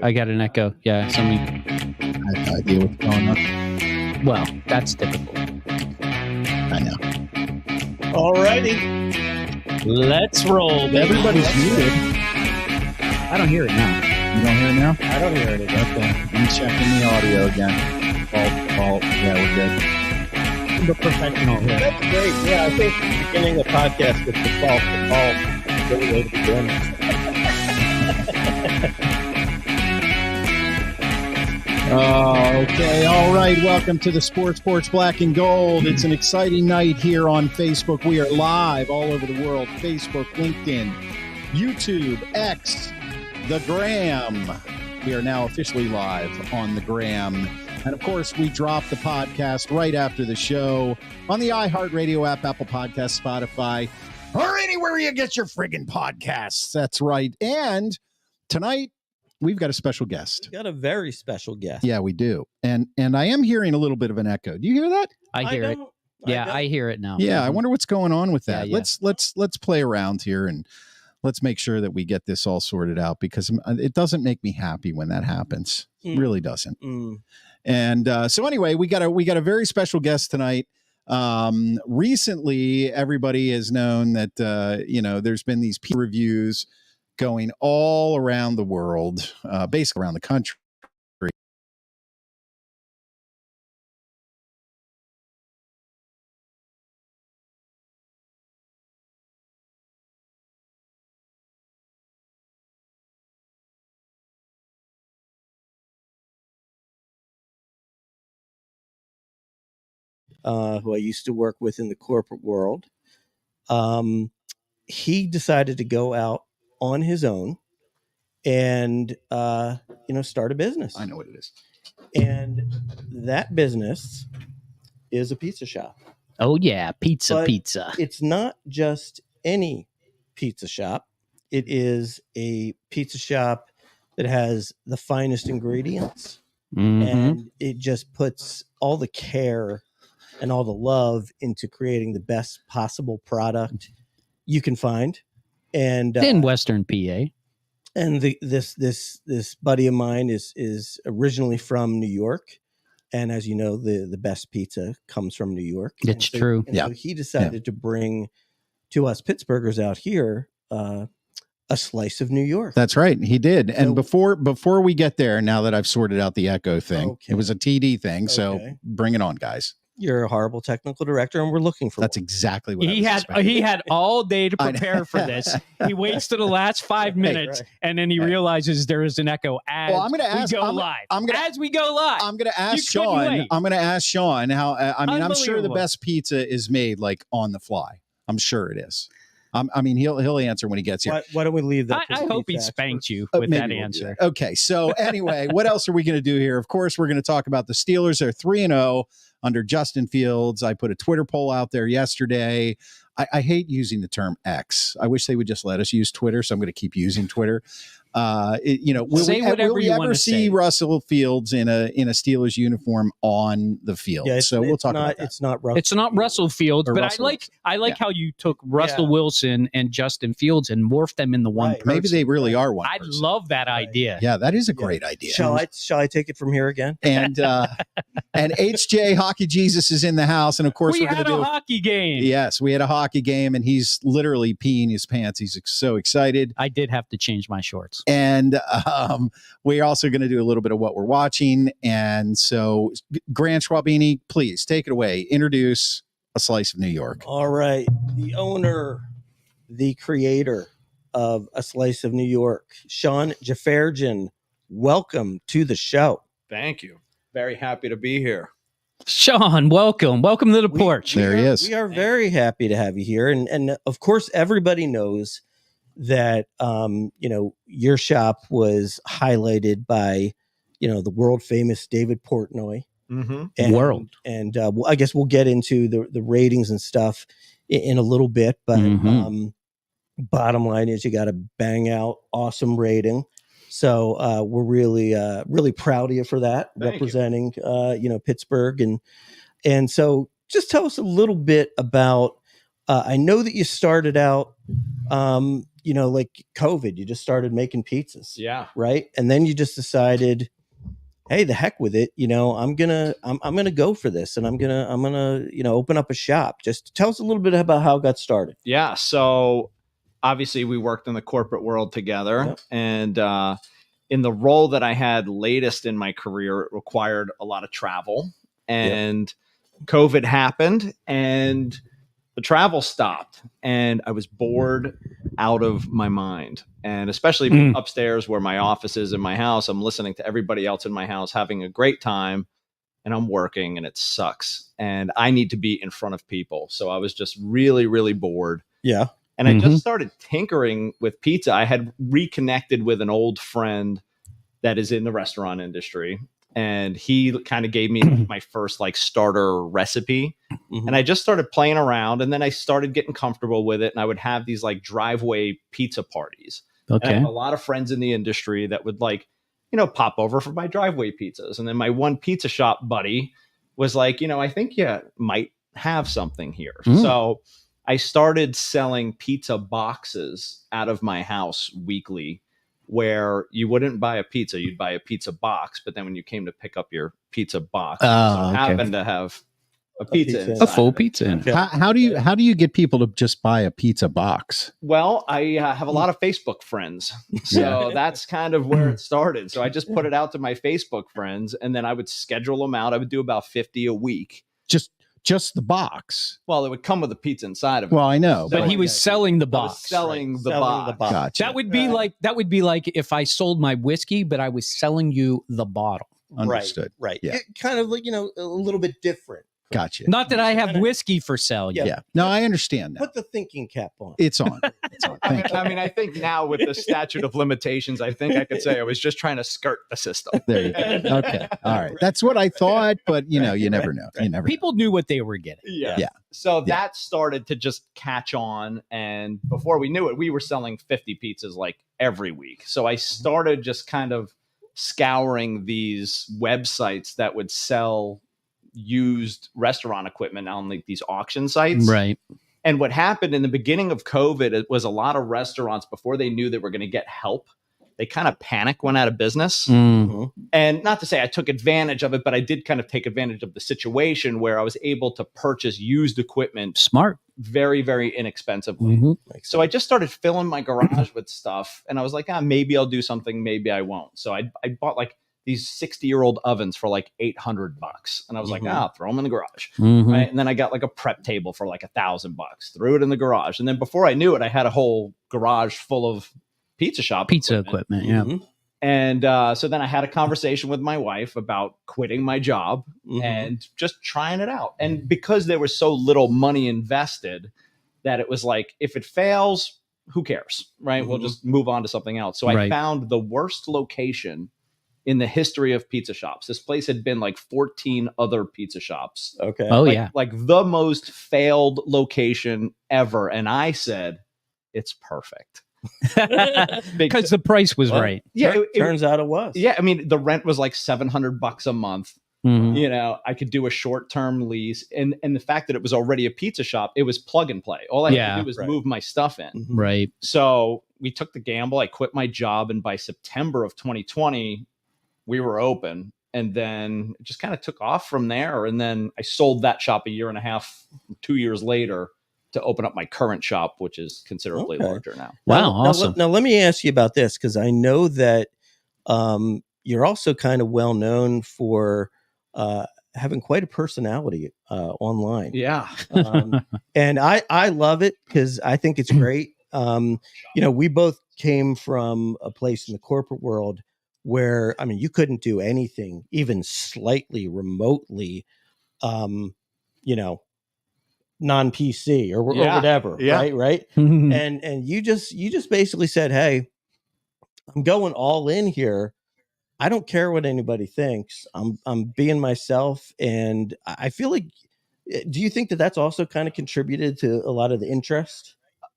I got an echo. Yeah, somebody. I have no idea what's going on. Well, that's typical. I know. All righty. Let's roll. Baby. Everybody's muted. I don't hear it now. You don't hear it now? I don't hear it again. Okay. I'm checking the audio again. Yeah, we're good. The professional here. That's great. Yeah, I think beginning a podcast with default is a good way to begin. Okay, all right. Welcome to the Sports Porch Black and Gold. It's an exciting night here on Facebook. We are live all over the world. Facebook, LinkedIn, YouTube, X, the Gram. We are now officially live on the Gram. And, of course, we drop the podcast right after the show on the iHeartRadio app, Apple Podcasts, Spotify, or anywhere you get your friggin' podcasts. That's right. And tonight, we've got a special guest. Got a very special guest. Yeah, we do. And I am hearing a little bit of an echo. Do you hear that? I hear it. Yeah, I hear it now. Yeah, I wonder what's going on with that. Yeah. Let's play around here and let's make sure that we get this all sorted out, because it doesn't make me happy when that happens. It really doesn't. And so anyway, we got a very special guest tonight. Recently, everybody has known that there's been these peer reviews going all around the world, basically around the country. Who I used to work with in the corporate world. He decided to go out on his own and, start a business. I know what it is. And that business is a pizza shop. Oh, yeah. Pizza. It's not just any pizza shop. It is a pizza shop that has the finest ingredients. Mm-hmm. And it just puts all the care and all the love into creating the best possible product you can find. And in Western PA. And this buddy of mine is originally from New York. And as you know, the best pizza comes from New York. It's true. So he decided to bring to us Pittsburghers out here a slice of New York. That's right. He did. And before we get there, now that I've sorted out the echo thing, It was a TD thing. So bring it on, guys. You're a horrible technical director, and we're looking for That's one. exactly what he had all day to prepare for this. He waits to the last 5 minutes, and then he realizes there is an echo as we go live. As we go live, I'm going to ask Shawn. I'm going to ask Shawn how. I'm sure the best pizza is made like on the fly. I'm sure it is. He'll answer when he gets here. Why don't we leave that? I hope he spanked you with that answer. Okay. So anyway, what else are we going to do here? Of course, we're going to talk about the Steelers. They're 3-0 under Justin Fields. I put a Twitter poll out there yesterday. I hate using the term X. I wish they would just let us use Twitter. So I'm going to keep using Twitter. Will we ever see Russell Fields in a Steelers uniform on the field? Yeah, we'll talk about that. It's not Russell. It's not Russell Fields, but I like how you took Russell Wilson and Justin Fields and morphed them into one person. Maybe they really are one. I love that idea. Yeah, that is a great idea. Shall I take it from here again? And HJ Hockey Jesus is in the house, and of course we had a hockey game. Yes, we had a hockey game, and he's literally peeing his pants. He's so excited. I did have to change my shorts. And we're also going to do a little bit of what we're watching. And so, Grant Schwabini, please take it away. Introduce A Slice of New York. All right. The owner, the creator of A Slice of New York, Shawn Jafarjian, welcome to the show. Thank you. Very happy to be here. Shawn, welcome. Welcome to the porch. There he is. We are very happy to have you here. And of course, everybody knows that your shop was highlighted by the world famous David Portnoy. And I guess we'll get into the ratings and stuff in a little bit, but bottom line is you got to bang out awesome rating. So we're really proud of you for that. Thank representing Pittsburgh, and so just tell us a little bit about I know that you started out like COVID, you just started making pizzas. Yeah. Right. And then you just decided, hey, the heck with it. I'm gonna go for this, and I'm gonna open up a shop. Just tell us a little bit about how it got started. Yeah. So obviously we worked in the corporate world together. Yep. And in the role that I had latest in my career, it required a lot of travel, and COVID happened and the travel stopped, and I was bored out of my mind. And especially upstairs where my office is in my house, I'm listening to everybody else in my house having a great time, and I'm working and it sucks. And I need to be in front of people. So I was just really, really bored. Yeah. And I just started tinkering with pizza. I had reconnected with an old friend that is in the restaurant industry, and he kind of gave me my first like starter recipe. And I just started playing around, and then I started getting comfortable with it. And I would have these like driveway pizza parties. Okay. And I have a lot of friends in the industry that would like, pop over for my driveway pizzas. And then my one pizza shop buddy was like, I think you might have something here. So I started selling pizza boxes out of my house weekly, where you wouldn't buy a pizza, you'd buy a pizza box. But then when you came to pick up your pizza box, happened to have a pizza a full pizza in. How do you get people to just buy a pizza box? Well, I have a lot of Facebook friends, so that's kind of where it started. So I just put it out to my Facebook friends, and then I would schedule them out. I would do about 50 a week. Just the box. Well, it would come with a pizza inside of it. Well, I know, but he was selling the box. Selling the box. Gotcha. That would be like if I sold my whiskey, but I was selling you the bottle. Understood. Right. Yeah. Kind of like, a little bit different. Gotcha. Not that I have whiskey for sale yet. Yeah. No, I understand that. Put the thinking cap on. It's on. It's on. Thank you. I think now with the statute of limitations, I think I could say I was just trying to skirt the system. There you go. Okay. All right. That's what I thought, but you never know. You never People knew what they were getting. Yeah. So that started to just catch on. And before we knew it, we were selling 50 pizzas like every week. So I started just kind of scouring these websites that would sell used restaurant equipment on like these auction sites. Right. And what happened in the beginning of COVID, it was a lot of restaurants, before they knew they were going to get help, they kind of panic, went out of business. And not to say I took advantage of it, but I did kind of take advantage of the situation where I was able to purchase used equipment. Smart. Very, very inexpensively. So I just started filling my garage with stuff, and I was like, maybe I'll do something, maybe I won't. So I bought like these 60-year-old ovens for like $800. And I was like, throw them in the garage. Right? And then I got like a prep table for like $1,000, threw it in the garage. And then before I knew it, I had a whole garage full of pizza equipment. Yeah. And so then I had a conversation with my wife about quitting my job and just trying it out. And because there was so little money invested, that it was like, if it fails, who cares? Right? We'll just move on to something else. So I found the worst location in the history of pizza shops. This place had been like 14 other pizza shops. Okay. Oh, like the most failed location ever. And I said, it's perfect. Because the price was right. Yeah. It turns out it was. Yeah. I mean, the rent was like $700 a month. I could do a short-term lease. And the fact that it was already a pizza shop, it was plug and play. All I had to do was move my stuff in. Right. So we took the gamble. I quit my job. And by September of 2020, we were open, and then it just kind of took off from there. And then I sold that shop 2 years later to open up my current shop, which is considerably larger now. Wow. Awesome. Now let me ask you about this, because I know that you're also kind of well known for having quite a personality online. Yeah. And I love it because I think it's great. We both came from a place in the corporate world where, I mean, you couldn't do anything even slightly remotely, non-PC or whatever. Yeah. Right. And you just basically said, hey, I'm going all in here. I don't care what anybody thinks. I'm being myself. And I feel like, do you think that that's also kind of contributed to a lot of the interest?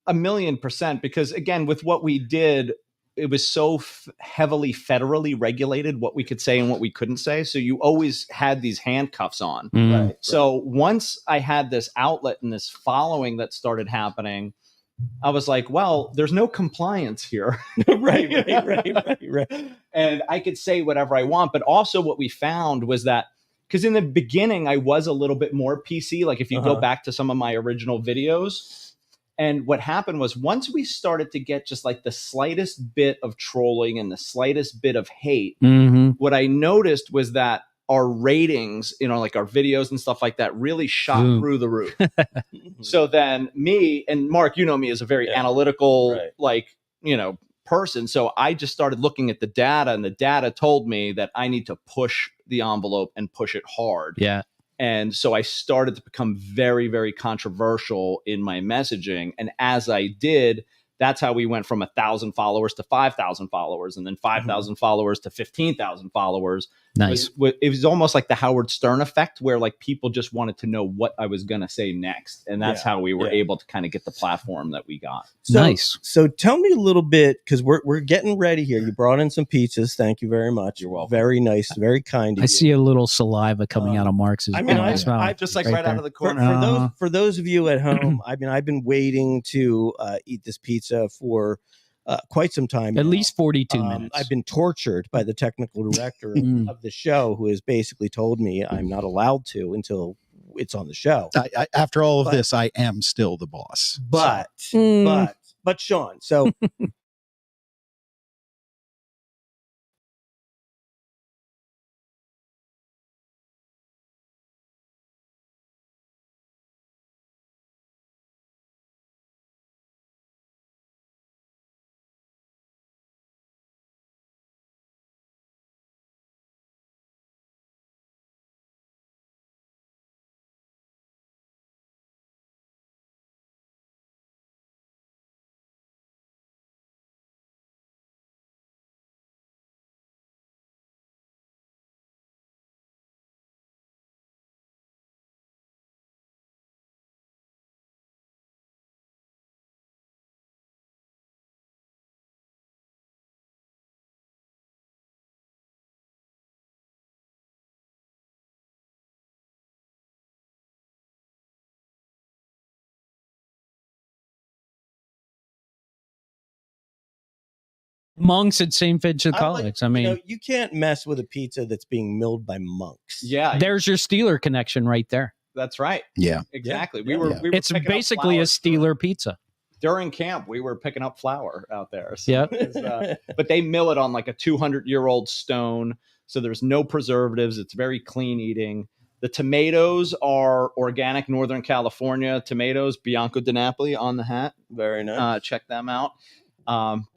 1,000,000%, because again, with what we did, it was so heavily federally regulated what we could say and what we couldn't say. So you always had these handcuffs on. Right. So once I had this outlet and this following that started happening, I was like, well, there's no compliance here. right. And I could say whatever I want. But also what we found was that, because in the beginning, I was a little bit more PC. Like if you go back to some of my original videos, and what happened was once we started to get just like the slightest bit of trolling and the slightest bit of hate, what I noticed was that our ratings, like our videos and stuff like that really shot through the roof. So then me and Mark, me as a very analytical, person. So I just started looking at the data, and the data told me that I need to push the envelope and push it hard. Yeah. And so I started to become very, very controversial in my messaging. And as I did, that's how we went from 1,000 followers to 5,000 followers, and then 5,000 followers to 15,000 followers. Nice. It was almost like the Howard Stern effect, where like people just wanted to know what I was going to say next. And that's how we were able to kind of get the platform that we got. Nice. So tell me a little bit, because we're getting ready here. You brought in some pizzas. Thank you very much. You're welcome. Very nice. Very kind of you. I see a little saliva coming out of Mark's. I just like right out of the corner. For those of you at home, I've been waiting to eat this pizza for quite some time. At least 42 minutes. I've been tortured by the technical director of the show, who has basically told me I'm not allowed to until it's on the show. After all of this, I am still the boss. But Shawn, so monks at St. Vincent College. You can't mess with a pizza that's being milled by monks. Yeah. There's your Steeler connection right there. That's right. Yeah. Exactly. Yeah. We were it's basically a Steeler pizza. During camp, we were picking up flour out there. So but they mill it on like a 200-year-old stone. So there's no preservatives. It's very clean eating. The tomatoes are organic Northern California tomatoes, Bianco di Napoli on the hat. Very nice. Check them out.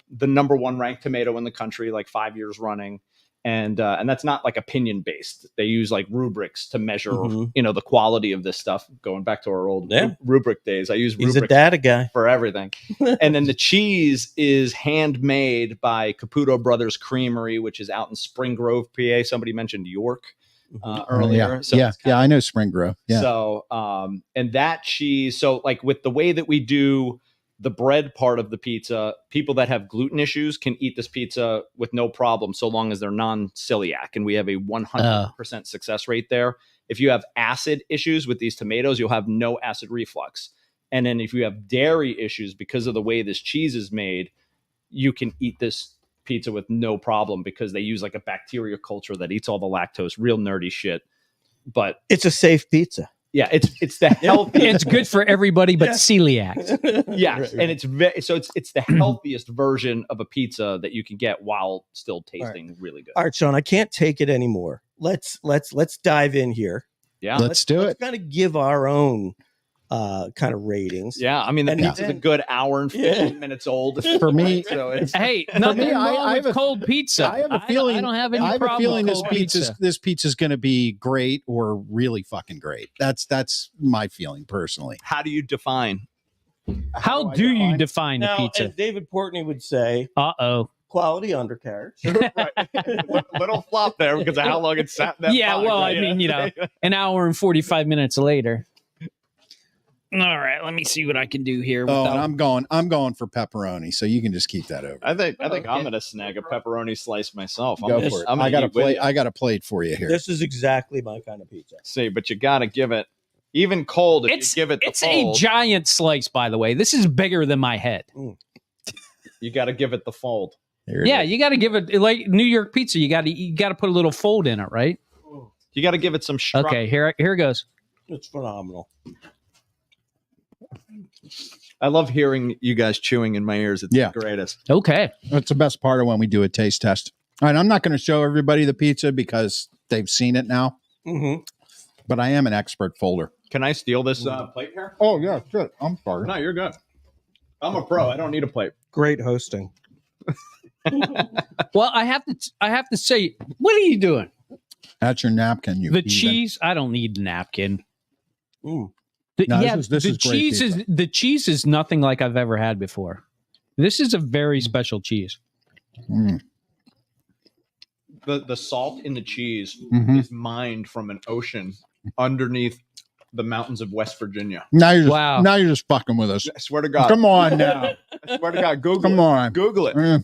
The number one ranked tomato in the country, like 5 years running. And that's not like opinion based. They use like rubrics to measure, the quality of this stuff. Going back to our old rubric days, I use rubrics. He's a data guy for everything. And then the cheese is handmade by Caputo Brothers Creamery, which is out in Spring Grove, PA. Somebody mentioned York earlier. I know Spring Grove. Yeah. So, and that cheese. So, like with the way that we do the bread part of the pizza, people that have gluten issues can eat this pizza with no problem, so long as they're non-celiac. And we have a 100% success rate there. If you have acid issues with these tomatoes, you'll have no acid reflux. And then if you have dairy issues because of the way this cheese is made, you can eat this pizza with no problem, because they use like a bacteria culture that eats all the lactose, real nerdy shit. But it's a safe pizza. Yeah, it's the healthy. It's good for everybody but celiacs. Yeah, right. And it's the healthiest version of a pizza that you can get while still tasting really good. All right, Shawn, I can't take it anymore. Let's dive in here. Yeah, let's do it. Let's kind of give our own kind of ratings. Yeah, I mean the pizza's a good hour and 15 minutes old for me. So it's, nothing wrong with cold pizza. I have a feeling. I don't have any problem with this pizza's going to be great or really fucking great. That's my feeling personally. How do you define? How do you define a pizza? As David Portnoy would say, quality undercarriage. Right. Little flop there because of how long it sat in that box, well, right? I mean, an hour and 45 minutes later. All right, let me see what I can do here. And I'm going for pepperoni, so you can just keep that over. I think I'm gonna snag a pepperoni slice myself. Go for it. I got a plate for you here. This is exactly my kind of pizza. See, but you gotta give it Even cold, if you give it the fold. It's a giant slice, by the way. This is bigger than my head. You got to give it the fold. Yeah, you got to give it like New York pizza. You got to put a little fold in it, right? You got to give it some structure. Okay, here it goes. It's phenomenal. I love hearing you guys chewing in my ears. It's the greatest. Okay. That's the best part of when we do a taste test. All right, I'm not going to show everybody the pizza because they've seen it now. Mm-hmm. But I am an expert folder. Can I steal this plate here? Oh, yeah, good. I'm sorry. No, you're good. I'm a pro. I don't need a plate. Great hosting. Well, I have to say, what are you doing? That's your napkin. The cheese. I don't need a napkin. No, the cheese is nothing like I've ever had before. This is a very special cheese. Mm. The salt in the cheese is mined from an ocean underneath the mountains of West Virginia. Now you're just fucking with us. I swear to God. Come on now. I swear to God. Google it.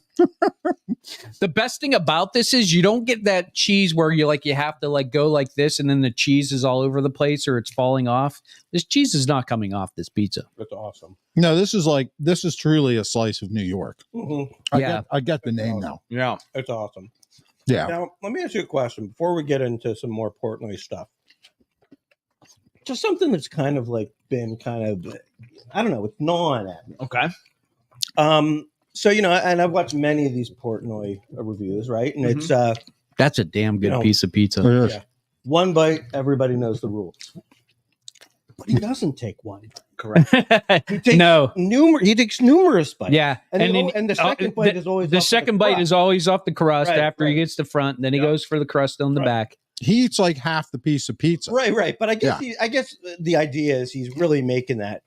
The best thing about this is you don't get that cheese where you have to go like this and then the cheese is all over the place or it's falling off. This cheese is not coming off this pizza. That's awesome. No, this is truly a slice of New York. Mm-hmm. I get the name now. Yeah, it's awesome. Yeah. Now, let me ask you a question before we get into some more Portnoy stuff. Just something that's kind of been I don't know, it's gnawing at me. Okay. So, and I've watched many of these Portnoy reviews, right? And it's that's a damn good piece of pizza. Yeah. One bite, everybody knows the rules. But he doesn't take one bite. Correct. He takes numerous bites. Yeah. And the second bite is always off the crust after he gets the front, and then he goes for the crust on the back. He eats like half the piece of pizza. Right. But I guess the idea is he's really making that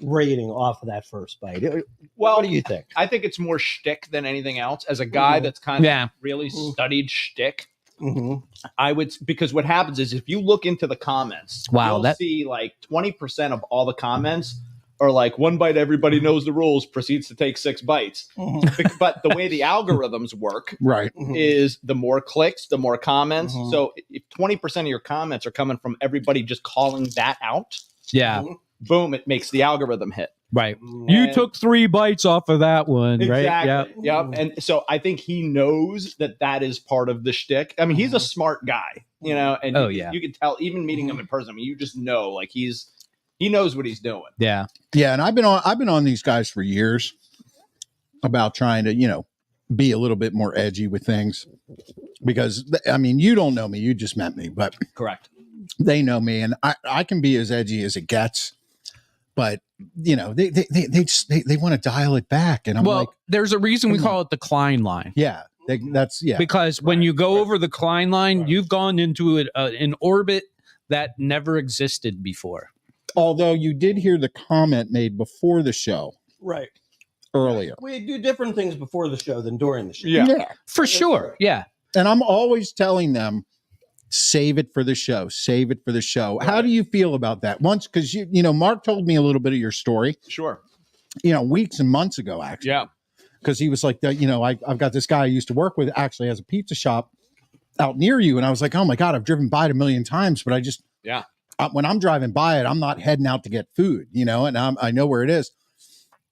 rating off of that first bite. What do you think? I think it's more shtick than anything else. As a guy that's kind of really studied shtick, I would, because what happens is if you look into the comments, you'll see 20% of all the comments are one bite, everybody knows the rules, proceeds to take 6 bites. But the way the algorithms work is the more clicks, the more comments. So if 20% of your comments are coming from everybody just calling that out, boom, it makes the algorithm hit. Right. You took 3 bites off of that one, right? Exactly. Yep. And so I think he knows that is part of the shtick. I mean, he's a smart guy, and you can tell, even meeting him in person, I mean, you just know, he knows what he's doing. Yeah. Yeah. And I've been on these guys for years about trying to, be a little bit more edgy with things because you don't know me. You just met me, but correct. They know me and I can be as edgy as it gets, but they want to dial it back. And I'm there's a reason we call it the Klein line. Yeah. Because when you go over the Klein line, you've gone into an orbit that never existed before. Although you did hear the comment made before the show. Right. Earlier. We do different things before the show than during the show. Yeah. For sure. Yeah. And I'm always telling them, save it for the show. Save it for the show. Right. How do you feel about that? Once, because Mark told me a little bit of your story. Sure. Weeks and months ago, actually. Yeah. Because he was like, I've got this guy I used to work with actually has a pizza shop out near you. And I was like, oh my God, I've driven by it a million times, but I just, when I'm driving by it, I'm not heading out to get food, and I know where it is.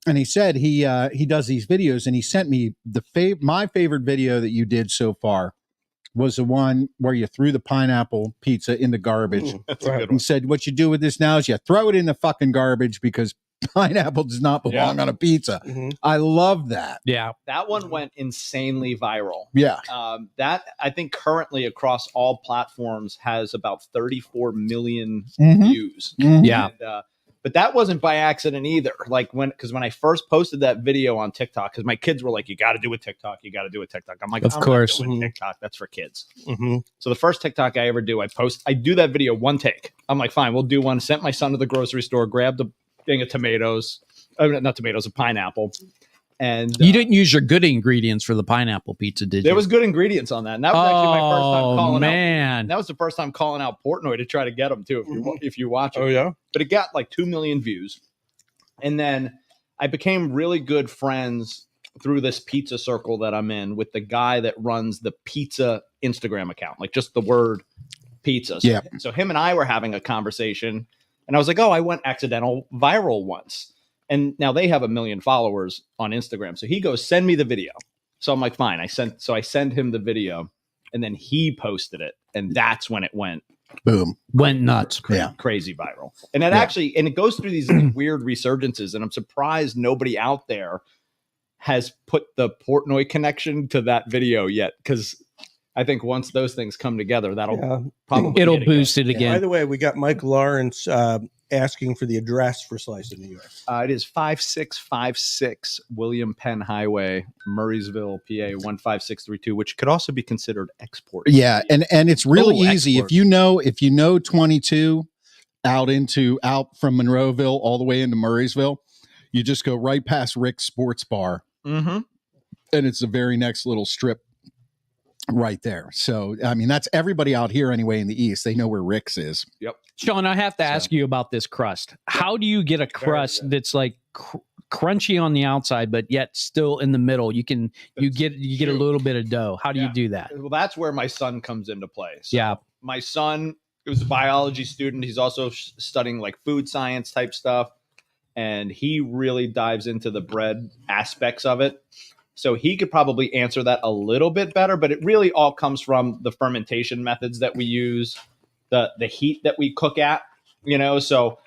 And he said he does these videos, and he sent me my favorite video that you did so far was the one where you threw the pineapple pizza in the garbage. That's a good one. And said, what you do with this now is you throw it in the fucking garbage because pineapple does not belong on a pizza. I love that. Yeah. That one went insanely viral. Yeah. That I think currently across all platforms has about 34 million views. Yeah. And, but that wasn't by accident either. Because when I first posted that video on TikTok, because my kids were like, you got to do a TikTok. You got to do a TikTok. I'm like, of course. I'm not doing TikTok. That's for kids. So the first TikTok I ever do, I do that video one take. I'm like, fine, we'll do one. Sent my son to the grocery store, grabbed a thing of tomatoes, not tomatoes, a pineapple. And you didn't use your good ingredients for the pineapple pizza, did you? There was good ingredients on that. And that was actually my first time calling out. That was the first time calling out Portnoy to try to get him too, if you watch it. Oh, yeah? But it got 2 million views. And then I became really good friends through this pizza circle that I'm in with the guy that runs the pizza Instagram account, just the word pizza. Yeah. So him and I were having a conversation, and I was like, oh, I went accidental viral once. And now they have 1 million followers on Instagram. So he goes, send me the video. So I'm like, fine. I send him the video, and then he posted it. And that's when it went Boom. Went nuts. crazy viral. And it goes through these weird resurgences. And I'm surprised nobody out there has put the Portnoy connection to that video yet. Because I think once those things come together, that'll probably It'll boost it again. By the way, we got Mike Lawrence asking for the address for Slice of New York. It is 5656 William Penn Highway, Murraysville, PA 15632, which could also be considered export. Yeah, and it's really easy export. if you know 22 out from Monroeville all the way into Murraysville, you just go right past Rick's Sports Bar, Mm-hmm. and it's the very next little strip right there. So I mean, that's everybody out here anyway in the East. They know where Rick's is. Yep. Shawn, I have to ask you about this crust. How do you get a crust that's like crunchy on the outside, but yet still in the middle? You get a little bit of dough. How do you do that? Well, that's where my son comes into play. So Yeah. my son was a biology student. He's also studying like food science type stuff. And he really dives into the bread aspects of it. So he could probably answer that a little bit better, but it really all comes from the fermentation methods that we use, the heat that we cook at, so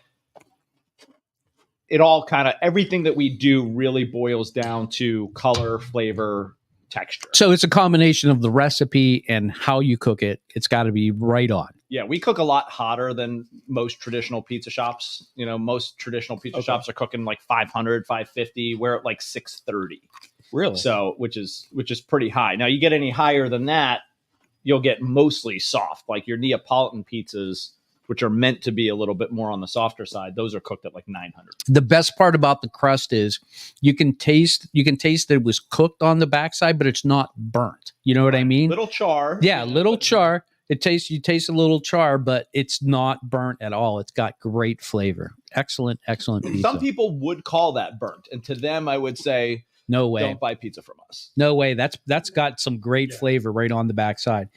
it all kind of, everything that we do really boils down to color, flavor, texture. So it's a combination of the recipe and how you cook it. It's got to be right on. Yeah, we cook a lot hotter than most traditional pizza shops. Most traditional pizza shops are cooking like 500, 550. We're at like 630. Really? So, which is pretty high. Now, you get any higher than that, you'll get mostly soft. Like your Neapolitan pizzas, which are meant to be a little bit more on the softer side, those are cooked at like 900. The best part about the crust is you can taste that it was cooked on the backside, but it's not burnt. You know what I mean? Little char. Yeah, little char. You taste a little char, but it's not burnt at all. It's got great flavor. Excellent pizza. Some people would call that burnt, and to them, I would say, no way. Don't buy pizza from us. No way. That's got some great flavor right on the backside.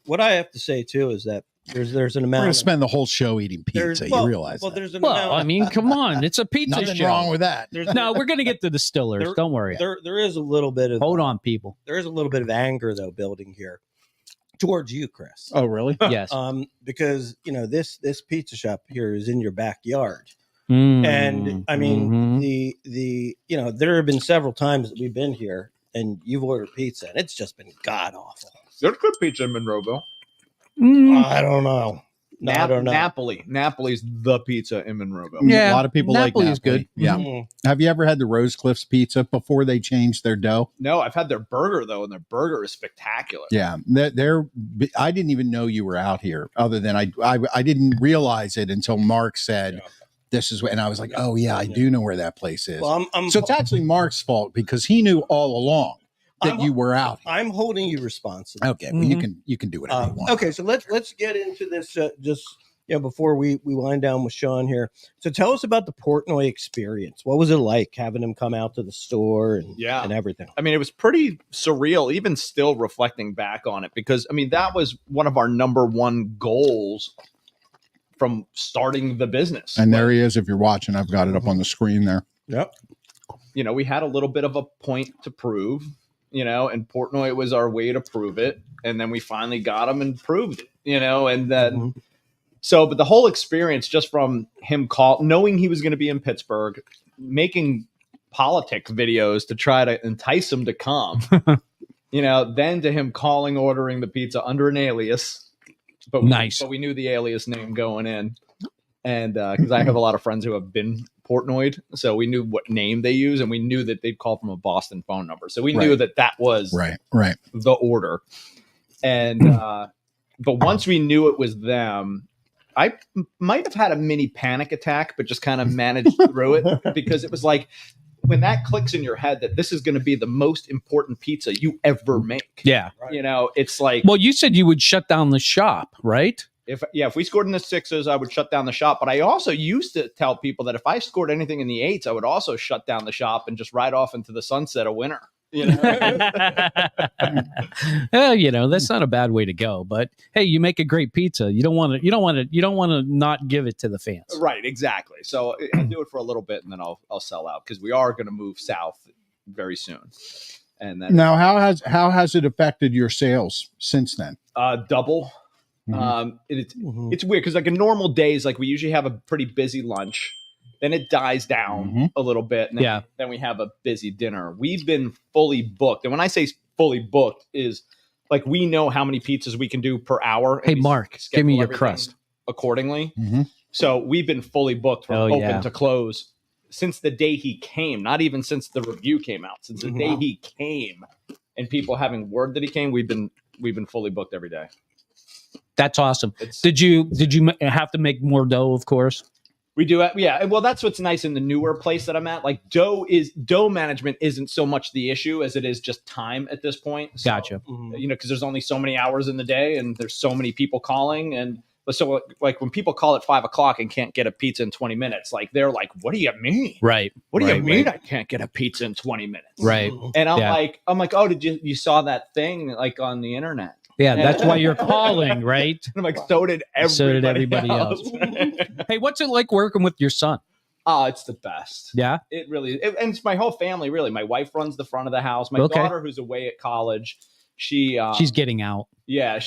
What I have to say too is that there's an amount. We're going to spend the whole show eating pizza. You realize that? There's an Well, amount. I mean, come on. It's a pizza Nothing show. wrong with that. No, we're going to get to the distillers. Don't worry. There is a little bit of Hold on, people. There is a little bit of anger though building here towards you, Chris. Oh, really? Yes. Because this pizza shop here is in your backyard. Mm. And I mean, the there have been several times that we've been here and you've ordered pizza and it's just been god awful. There's good pizza in Monroeville. I don't know. No, I don't know. Napoli's the pizza in Monroeville. Yeah, a lot of people Napoli like is Napoli. good. Yeah. Mhm. Have you ever had the Rose Cliffs pizza before they changed their dough? No, I've had their burger though, and their burger is spectacular. Yeah, I didn't even know you were out here. Other than I didn't realize it until Mark said this is what, and I was like, oh yeah, I do know where that place is. Well, So it's actually Mark's fault because he knew all along that you were out here. I'm holding you responsible. Okay, well you can do whatever you want. Okay, so let's get into this just before we wind down with Shawn here. So tell us about the Portnoy experience. What was it like having him come out to the store and everything? I mean, it was pretty surreal, even still reflecting back on it, because I mean, that was one of our number one goals from starting the business. And there he is. If you're watching, I've got it up on the screen there. Yep. We had a little bit of a point to prove, and Portnoy was our way to prove it. And then we finally got him and proved it, and then so, but the whole experience just from him knowing he was going to be in Pittsburgh, making politic videos to try to entice him to come, then to him ordering the pizza under an alias. But we knew the alias name going in. And because I have a lot of friends who have been Portnoyed, so we knew what name they use, and we knew that they'd call from a Boston phone number. So we knew that was right the order. And but once we knew it was them, I might have had a mini panic attack, but just kind of managed through it, because it was like when that clicks in your head that this is going to be the most important pizza you ever make. Yeah. It's like, well, you said you would shut down the shop, right? If we scored in the 6s, I would shut down the shop. But I also used to tell people that if I scored anything in the 8s, I would also shut down the shop and just ride off into the sunset a winner. You know? Well, that's not a bad way to go. But hey, you make a great pizza. You don't want to not give it to the fans. Right, exactly. So I'll do it for a little bit and then I'll sell out because we are going to move south very soon. And then Now, how has it affected your sales since then? double. Mhm. It's weird because like a normal day is like we usually have a pretty busy lunch, then it dies down a little bit, and then we have a busy dinner. We've been fully booked, and when I say fully booked, is like we know how many pizzas we can do per hour. Hey, Mark, give me your crust accordingly. Mm-hmm. So we've been fully booked from open to close since the day he came. Not even since the review came out. Since the day he came, and people having word that he came, we've been fully booked every day. That's awesome. Did you have to make more dough? Of course. We do. Yeah. Well, that's what's nice in the newer place that I'm at. Like dough management isn't so much the issue as it is just time at this point. So, gotcha. Because there's only so many hours in the day and there's so many people calling. And so like when people call at 5:00 and can't get a pizza in 20 minutes, like they're like, what do you mean? Right. What do you mean I can't get a pizza in 20 minutes? Right. And I'm like, oh, did you saw that thing like on the internet? Yeah, that's why you're calling, right? I'm like, so did everybody else. Hey, what's it like working with your son? Oh, it's the best. Yeah, it really is. And it's my whole family, really. My wife runs the front of the house. My daughter, who's away at college, she's getting out. Yeah,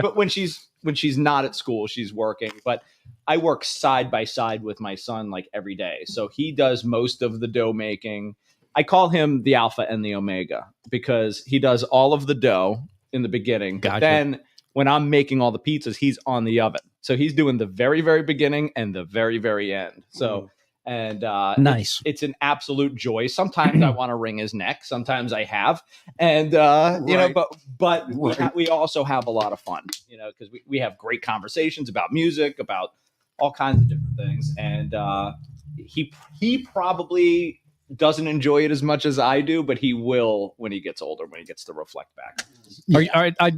but when she's not at school, she's working. But I work side by side with my son like every day. So he does most of the dough making. I call him the alpha and the omega because he does all of the dough in the beginning. Gotcha. But then when I'm making all the pizzas, he's on the oven. So he's doing the very, very beginning and the very, very end. So, nice. It's an absolute joy. Sometimes I want to wring his neck. Sometimes I have. And, but we also have a lot of fun, because we have great conversations about music, about all kinds of different things. And he probably doesn't enjoy it as much as I do, but he will when he gets older, when he gets to reflect back.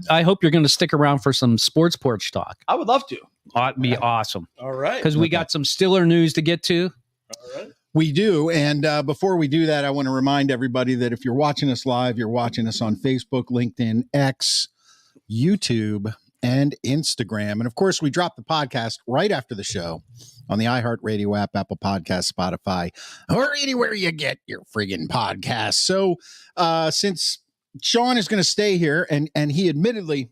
I hope you're going to stick around for some sports porch talk. I would love to. That'd be awesome. All right. Because we got some Stiller news to get to. All right. We do. And before we do that, I want to remind everybody that if you're watching us live, you're watching us on Facebook, LinkedIn, X, YouTube, and Instagram. And of course, we drop the podcast right after the show on the iHeartRadio app, Apple Podcasts, Spotify, or anywhere you get your friggin' podcasts. So since Shawn is going to stay here, and he admittedly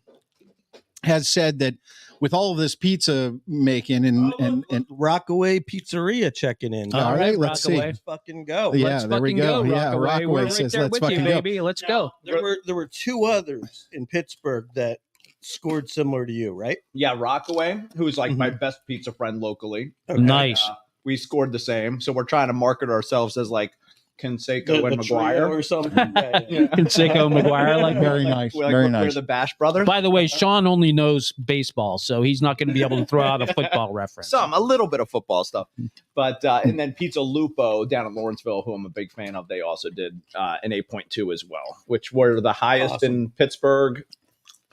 has said that with all of this pizza making and Rockaway Pizzeria checking in. All right, let's see. Let's fucking go. Yeah, there we go. Yeah, Rockaway says, "Let's fucking go, baby. Let's go." There were two others in Pittsburgh that scored similar to you, right? Yeah, Rockaway, who's like my best pizza friend locally. Okay. Nice. We scored the same, so we're trying to market ourselves as like Canseco and McGuire or something. Canseco and McGuire, like very nice, we're nice. the Bash brothers. By the way, Shawn only knows baseball, so he's not going to be able to throw out a football reference. A little bit of football stuff, but and then Pizza Lupo down in Lawrenceville, who I'm a big fan of, they also did an 8.2 as well, which were the highest in Pittsburgh,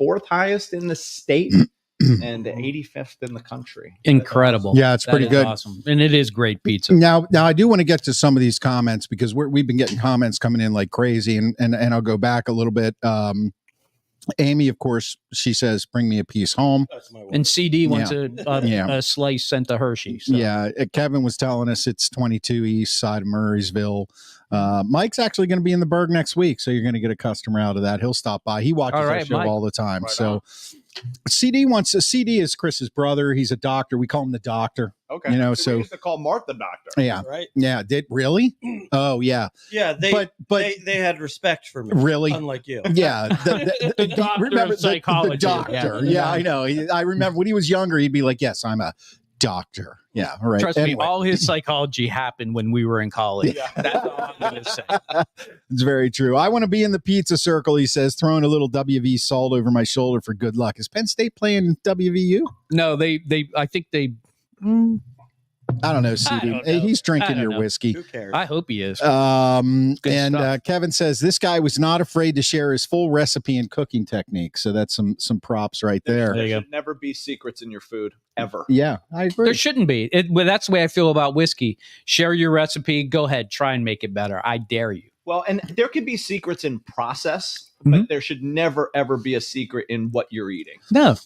4th highest in the state, and 85th in the country. Incredible. Yeah, it's pretty good. Awesome. And it is great pizza. Now I do want to get to some of these comments because we've been getting comments coming in like crazy, and I'll go back a little bit. Amy, of course, she says, "Bring me a piece home." And CD wants a slice sent to Hershey. So. Yeah, Kevin was telling us it's 22 East side of Murraysville. Mike's actually going to be in the Berg next week, so you're going to get a customer out of that. He'll stop by. He watches our show all the time. So CD is Chris's brother. He's a doctor. We call him the doctor. Okay. So we used to call Mark the doctor. Yeah. Right. Yeah. Did really? Oh yeah. Yeah. They had respect for me. Really? Unlike you. Yeah. The doctor remember of psychology. The doctor. Yeah, I know. I remember when he was younger, he'd be like, "Yes, I'm a doctor." Yeah. Right. Trust me, all his psychology happened when we were in college. Yeah. That's all I'm going to say. It's very true. I want to be in the pizza circle, he says, throwing a little WV salt over my shoulder for good luck. Is Penn State playing WVU? No, I think they. I don't know, CD. He's drinking your whiskey. Who cares? I hope he is. Kevin says this guy was not afraid to share his full recipe and cooking technique. So that's some props right there. There should never be secrets in your food ever. Yeah, I agree. There shouldn't be. Well, that's the way I feel about whiskey. Share your recipe. Go ahead. Try and make it better. I dare you. Well, and there could be secrets in process, but there should never, ever be a secret in what you're eating. No.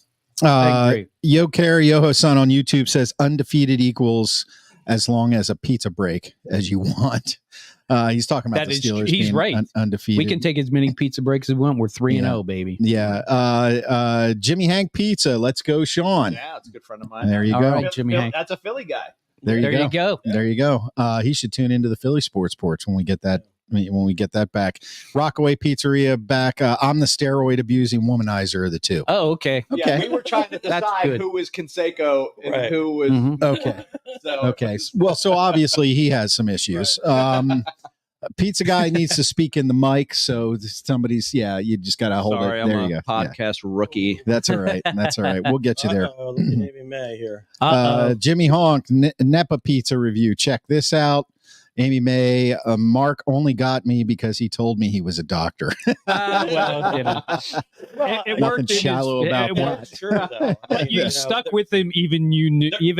I agree. Yoho-san on YouTube says undefeated equals as long as a pizza break as you want. He's talking about That the is- Steelers he's being right. Undefeated. We can take as many pizza breaks as we want. We're 3-0, baby. Yeah. Jimmy Hank Pizza. Let's go, Sean. Yeah, it's a good friend of mine. There you All go. right, Jimmy Hank. That's a Philly guy. There you go. Yeah. There you go. He should tune into the Philly Sports Porch when we get that. When we get that back. Rockaway Pizzeria back. I'm the steroid abusing womanizer of the two. Oh, okay. Yeah, we were trying to That's decide good. who was Canseco and Right. who was. Okay. So, Okay. Well, so obviously he has some issues. Pizza guy needs to speak in the mic. So somebody's, you just got to hold Sorry, it. There I'm you a go. Yeah. podcast rookie. That's all right. That's all right. We'll get you there. Look at Amy May here. Jimmy Honk, Nepa Pizza review. Check this out. Amy May, Mark only got me because he told me he was a doctor. Well, you know. It Nothing worked in his- shallow about it that. worked. True, though. You stuck with him, even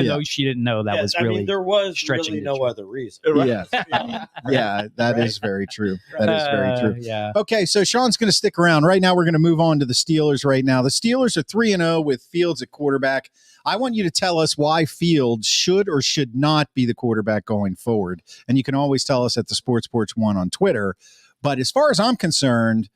though she didn't know that was really. there was stretching really the no truth. other reason. Yeah. Yeah, that is very true. That is very true. Yeah. Okay, so Sean's going to stick around. Right now, we're going to move on to the Steelers right now. The Steelers are 3-0 with Fields at quarterback. I want you to tell us why Fields should or should not be the quarterback going forward. And you can always tell us at the Sports Porch 1 on Twitter. But as far as I'm concerned,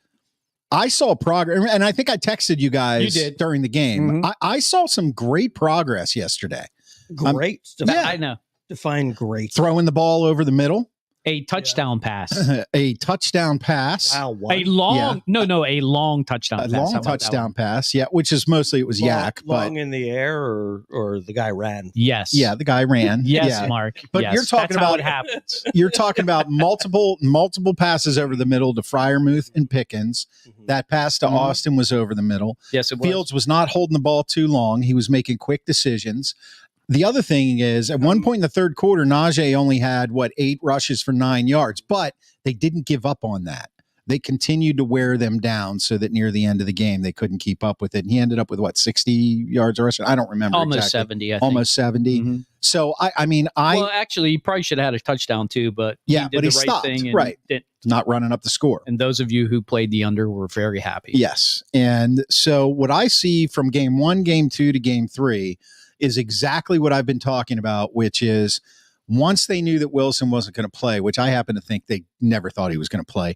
I saw progress. And I think I texted you guys during the game. I saw some great progress yesterday. Great. I know. Define great. Throwing the ball over the middle. A touchdown pass. A touchdown pass. Wow. What? A long, a long touchdown A pass. long How about that touchdown one? pass. Yeah, which is mostly it was yak. Long But in the air or the guy ran. Yes. yeah, the guy ran. Yes, Yeah. Mark. But Yes. you're talking That's how about- it happens. You're talking about multiple passes over the middle to Freiermuth and Pickens. That pass to Austin was over the middle. Yes, it was. Fields was not holding the ball too long. He was making quick decisions. The other thing is, at one point in the third quarter, Najee only had, 8 rushes for 9 yards, but they didn't give up on that. They continued to wear them down so that near the end of the game, they couldn't keep up with it. And he ended up with, 60 yards rushing? I don't remember Almost exactly. 70, I think. Almost 70. Mhm. So, I Well, actually, he probably should have had a touchdown too, but Yeah, he did but the he right stopped, thing. And right. didn't. not running up the score. And those of you who played the under were very happy. Yes. And so what I see from game 1, game 2 to game 3 is exactly what I've been talking about, which is once they knew that Wilson wasn't going to play, which I happen to think they never thought he was going to play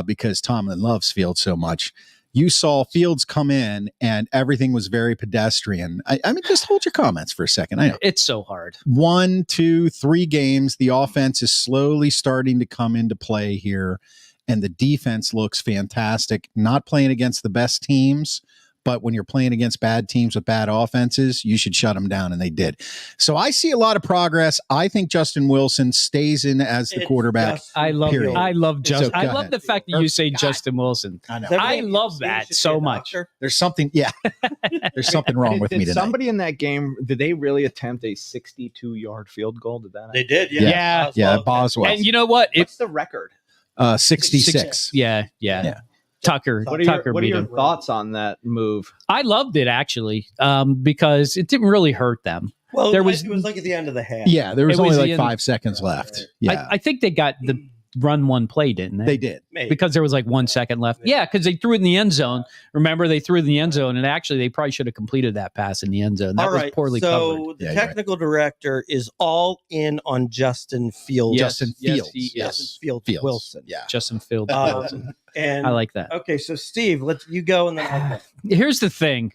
because Tomlin loves Fields so much. You saw Fields come in and everything was very pedestrian. I mean, just hold your comments for a second. I know. It's so hard. 1, 2, 3 games, the offense is slowly starting to come into play here, and the defense looks fantastic. Not playing against the best teams, but when you're playing against bad teams with bad offenses, you should shut them down, and they did. So I see a lot of progress. I think Justin Wilson stays in as the quarterback. I love Period. Justin. So go I love ahead. the fact that you say Justin Wilson. I know. I love that so much. There's something, there's something wrong with me Did tonight. somebody in that game, did they really attempt a 62-yard field goal? Did that? They did. Yeah. Yeah, Boswell. And you know what? What's the record? 66. Yeah. Tucker. What are Tucker your beat him. thoughts on that move? I loved it actually, because it didn't really hurt them. Well, There it was- was like at the end of the half. Yeah, there was It was only the like end- 5 seconds left. Yeah, I think they got the run one play, didn't they? they did. Maybe. Because there was like 1 second left. Yeah, because they threw it in the end zone. Remember, they threw it in the end zone, and actually, they probably should have completed that pass in the end zone. That All was right. poorly so covered. the Yeah, you're right. technical director is all in on Justin Fields. Yes, Justin yes, Fields. he is. Justin Fields. Fields. Wilson. Yeah. Justin Fields. And I like that. Okay, so Steve, you go and then I'll go. Here's the thing: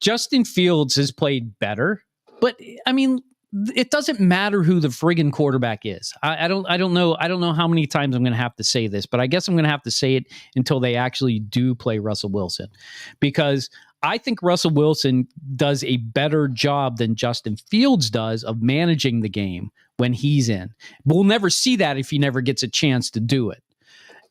Justin Fields has played better, but I mean, it doesn't matter who the friggin' quarterback is. I don't know. I don't know how many times I'm going to have to say this, but I guess I'm going to have to say it until they actually do play Russell Wilson, because I think Russell Wilson does a better job than Justin Fields does of managing the game when he's in. But we'll never see that if he never gets a chance to do it.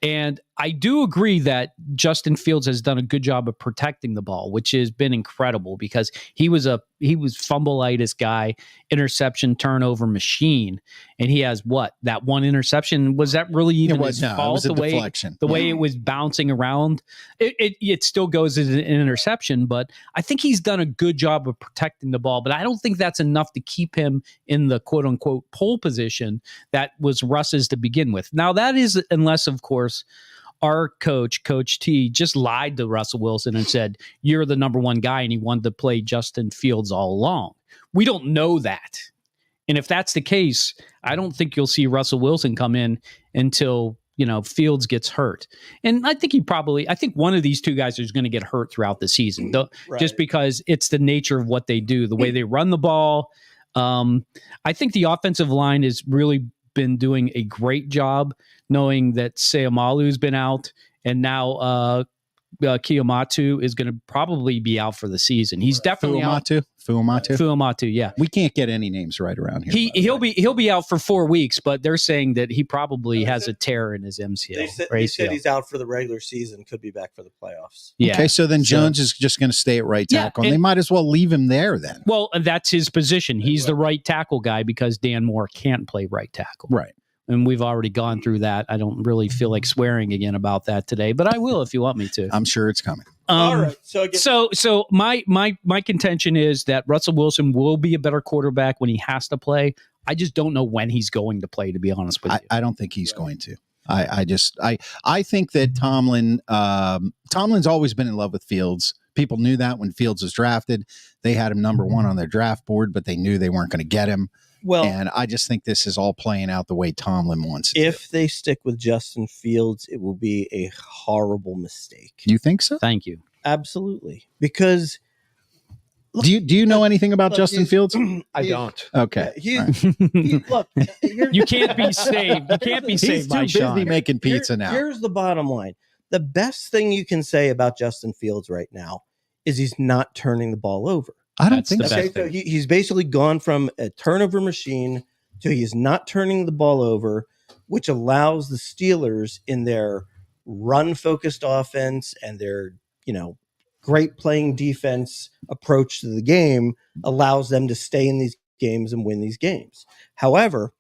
And I do agree that Justin Fields has done a good job of protecting the ball, which has been incredible because he was fumbleitis guy, interception turnover machine, and he has that one interception. Was that really even his fault? It was a deflection. The way it was bouncing around, it still goes as an interception. But I think he's done a good job of protecting the ball. But I don't think that's enough to keep him in the quote unquote pole position that was Russ's to begin with. Now that is unless, of course, our coach, Coach T, just lied to Russell Wilson and said, you're the number one guy, and he wanted to play Justin Fields all along. We don't know that. And if that's the case, I don't think you'll see Russell Wilson come in until, Fields gets hurt. And I think I think one of these two guys is going to get hurt throughout the season, just because it's the nature of what they do, the way they run the ball. I think the offensive line has really been doing a great job, knowing that Seumalo's been out, and now Kiyomatu is going to probably be out for the season. He's definitely out. Fuamatu, yeah. We can't get any names right around here. He'll be out for 4 weeks, but they're saying that he probably has a tear in his MCL. They said he's out for the regular season, could be back for the playoffs. Yeah. Okay, so then Jones is just going to stay at right tackle, and they might as well leave him there then. Well, that's his position. He's the right tackle guy because Dan Moore can't play right tackle. Right. And we've already gone through that. I don't really feel like swearing again about that today, but I will if you want me to. I'm sure it's coming. All right. So my contention is that Russell Wilson will be a better quarterback when he has to play. I just don't know when he's going to play, to be honest with you. I don't think he's going to. I think that Tomlin's always been in love with Fields. People knew that when Fields was drafted. They had him number one on their draft board, but they knew they weren't going to get him. Well, and I just think this is all playing out the way Tomlin wants it. If they stick with Justin Fields, it will be a horrible mistake. You think so? Thank you. Absolutely. Because do you know anything about Justin Fields? I don't. Okay. Look, you can't be saved. You can't be saved by Shawn. He's too busy making pizza now. Here's the bottom line. The best thing you can say about Justin Fields right now is he's not turning the ball over. I don't think so. Okay, so he's basically gone from a turnover machine to he's not turning the ball over, which allows the Steelers in their run-focused offense and their, great playing defense approach to the game allows them to stay in these games and win these games. However,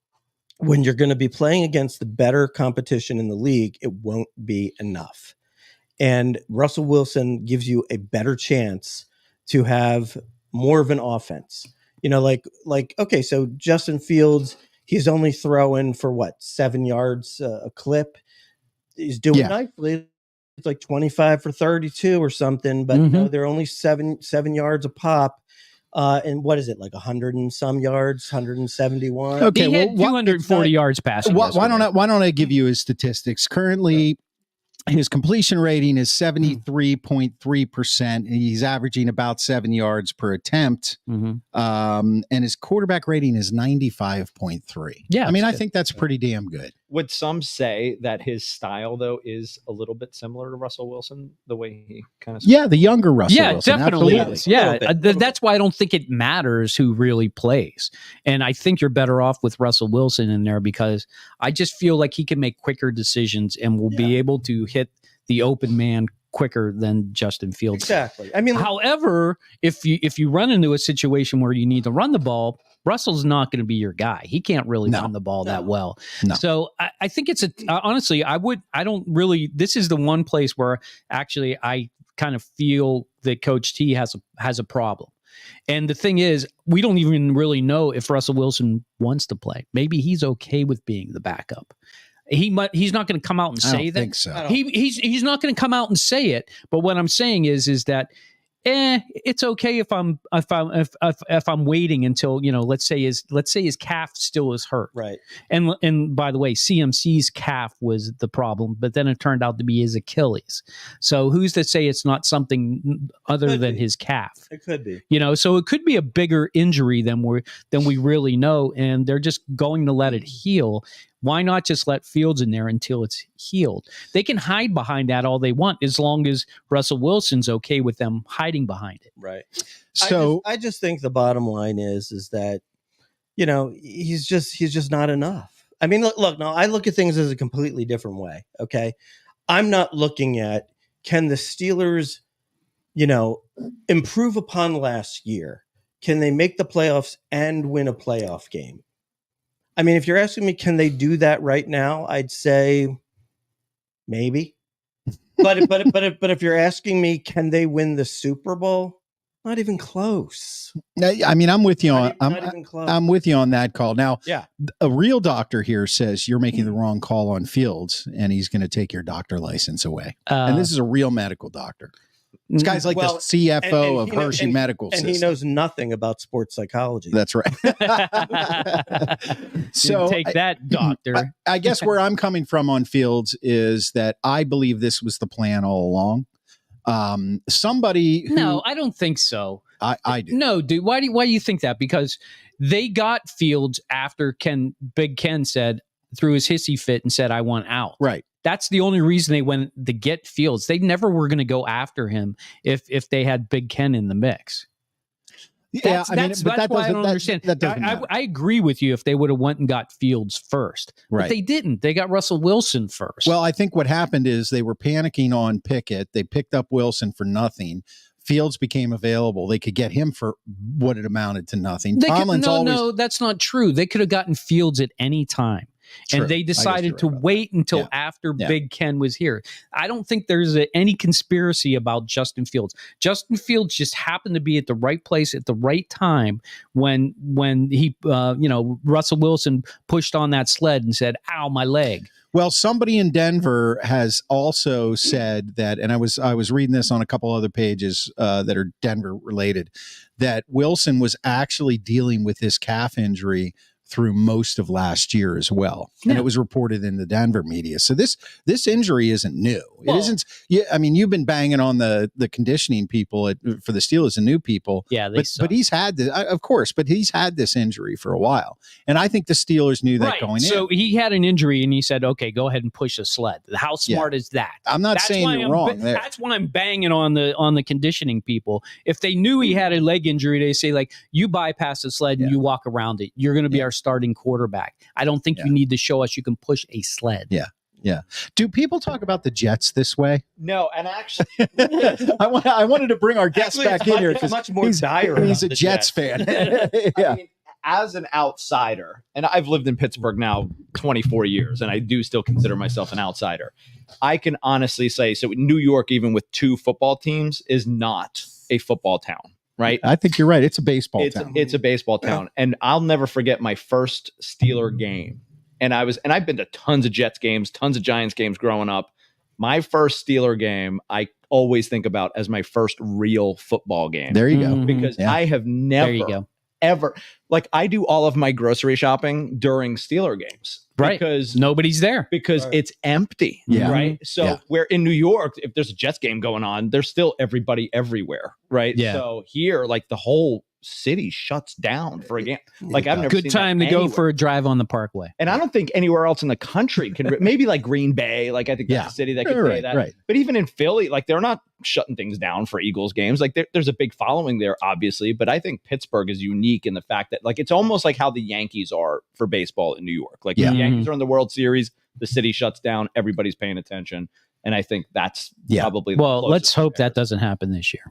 when you're going to be playing against the better competition in the league, it won't be enough. And Russell Wilson gives you a better chance to have more of an offense, okay, so Justin Fields, he's only throwing for 7 yards a clip. He's doing nicely. It's like 25 for 32 or something, but they're only seven yards a pop. And what is it, like 100 and some yards, 171? Okay, he had 240 yards passing. Why don't I give you his statistics? Currently, his completion rating is 73.3%. He's averaging about 7 yards per attempt. And his quarterback rating is 95.3. Yeah. I mean, I think that's pretty damn good. Would some say that his style, though, is a little bit similar to Russell Wilson, the way he kind of... Yeah, the younger Russell Wilson. Definitely absolutely. is. Yeah, that's why I don't think it matters who really plays. And I think you're better off with Russell Wilson in there because I just feel like he can make quicker decisions and will be able to hit the open man quicker than Justin Fields. Exactly. I mean, however, if you run into a situation where you need to run the ball, Russell's not going to be your guy. He can't really run the ball that well. No. So I think it's honestly, this is the one place where actually I kind of feel that Coach T has a problem. And the thing is, we don't even really know if Russell Wilson wants to play. Maybe he's okay with being the backup. He's not going to come out and say that. I don't think so. He's not going to come out and say it. But what I'm saying is that it's okay if I'm waiting until, let's say his calf still is hurt. Right. And by the way, CMC's calf was the problem, but then it turned out to be his Achilles. So who's to say it's not something other than his calf? It could be. So it could be a bigger injury than we really know, and they're just going to let it heal. Why not just let Fields in there until it's healed? They can hide behind that all they want as long as Russell Wilson's okay with them hiding behind it. Right. So I just think the bottom line is that, he's just not enough. I mean, look, no, I look at things as a completely different way. Okay. I'm not looking at, can the Steelers, improve upon last year? Can they make the playoffs and win a playoff game? I mean, if you're asking me, can they do that right now? I'd say maybe. But if you're asking me, can they win the Super Bowl? Not even close. I mean, I'm with you on. Not even close. I'm with you on that call. Now, Yeah. A real doctor here says you're making the wrong call on Fields, and he's going to take your doctor license away. And this is a real medical doctor. This guy's like the CFO of Hershey Medical System. And he knows nothing about sports psychology. That's right. So take that, doctor. I guess where I'm coming from on Fields is that I believe this was the plan all along. Somebody who, No, I don't think so. I do. No, dude. Why do you think that? Because they got Fields after Big Ken threw his hissy fit and said, "I want out." Right. That's the only reason they went to get Fields. They never were going to go after him if they had Big Ken in the mix. That's why I don't understand. That doesn't matter. I agree with you if they would have went and got Fields first. Right. But they didn't. They got Russell Wilson first. Well, I think what happened is they were panicking on Pickett. They picked up Wilson for nothing. Fields became available. They could get him for what it amounted to nothing. No, that's not true. They could have gotten Fields at any time. True. And they decided to wait until after Big Ken was here. I don't think there's any conspiracy about Justin Fields. Justin Fields just happened to be at the right place at the right time when he, Russell Wilson pushed on that sled and said, "Ow, my leg." Well, somebody in Denver has also said that, and I was reading this on a couple other pages that are Denver related, that Wilson was actually dealing with his calf injury through most of last year as well. And it was reported in the Denver media. So this injury isn't new. It isn't. Yeah, I mean, you've been banging on the conditioning people for the Steelers, the new people. Yeah, but he's had this, of course, but he's had this injury for a while. And I think the Steelers knew that going in. So he had an injury and he said, "Okay, go ahead and push a sled." How smart is that? I'm not saying you're wrong there. That's why I'm banging on the conditioning people. If they knew he had a leg injury, they say, like, you bypass the sled and you walk around it. You're going to be our starting quarterback. I don't think you need to show us you can push a sled. Yeah. Yeah. Do people talk about the Jets this way? No, and actually, I wanted to bring our guest back in here because much more dire. He's a Jets fan. I mean, as an outsider, and I've lived in Pittsburgh now 24 years, and I do still consider myself an outsider. I can honestly say, so New York, even with two football teams, is not a football town. Right. I think you're right. It's a baseball town. It's a baseball town. And I'll never forget my first Steeler game. And I've been to tons of Jets games, tons of Giants games growing up. My first Steeler game, I always think about as my first real football game. There you go. Because I have never, ever, like, I do all of my grocery shopping during Steeler games. Right. Because nobody's there. Because it's empty. Yeah. Right. So where in New York, if there's a Jets game going on, there's still everybody everywhere. Right. Yeah. So here, like, the whole city shuts down for a game. Like, I've never good seen time that to go anywhere. for a drive on the Parkway. And I don't think anywhere else in the country can, maybe like Green Bay, like I think that's a city that can say that. Right. But even in Philly, like, they're not shutting things down for Eagles games. Like, there's a big following there, obviously. But I think Pittsburgh is unique in the fact that, like, it's almost like how the Yankees are for baseball in New York. Like, when the Yankees are in the World Series, the city shuts down, everybody's paying attention. And I think that's probably the well, let's closest hope comparison. that doesn't happen this year.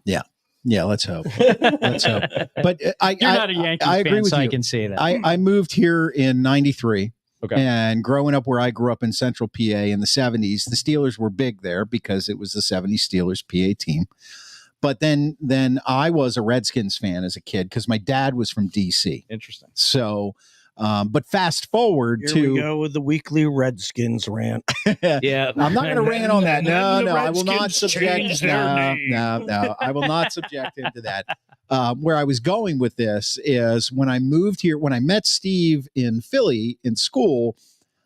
Yeah, let's hope. Let's hope. But You're not a Yankees I fan, agree with so you. I can say that. I moved here in 93. Okay. And growing up where I grew up in Central PA in the 70s, the Steelers were big there because it was the 70s Steelers PA team. But then I was a Redskins fan as a kid because my dad was from DC. Interesting. So, but fast forward Here we go with the weekly Redskins rant. Yeah, I'm not going to rant on that. No, I will not Redskins subject. changed their name. No, I will not subject him to that. Where I was going with this is when I moved here, when I met Steve in Philly in school,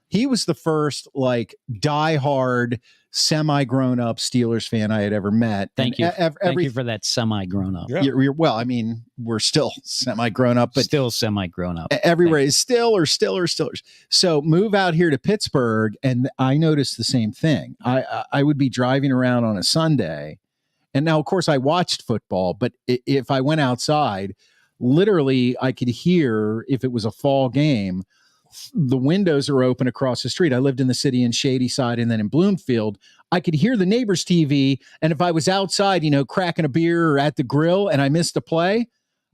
he was the first like diehard, semi-grown-up Steelers fan I had ever met. Thank you. And Thank you for that semi-grown-up. Yeah. You're, well, I mean, we're still semi-grown-up, but Still semi-grown-up. everywhere is Steelers. So move out here to Pittsburgh, and I noticed the same thing. I would be driving around on a Sunday, and now, of course, I watched football, but if I went outside, literally, I could hear, if it was a fall game, the windows are open across the street. I lived in the city in Shadyside and then in Bloomfield. I could hear the neighbor's TV. And if I was outside, cracking a beer or at the grill and I missed a play,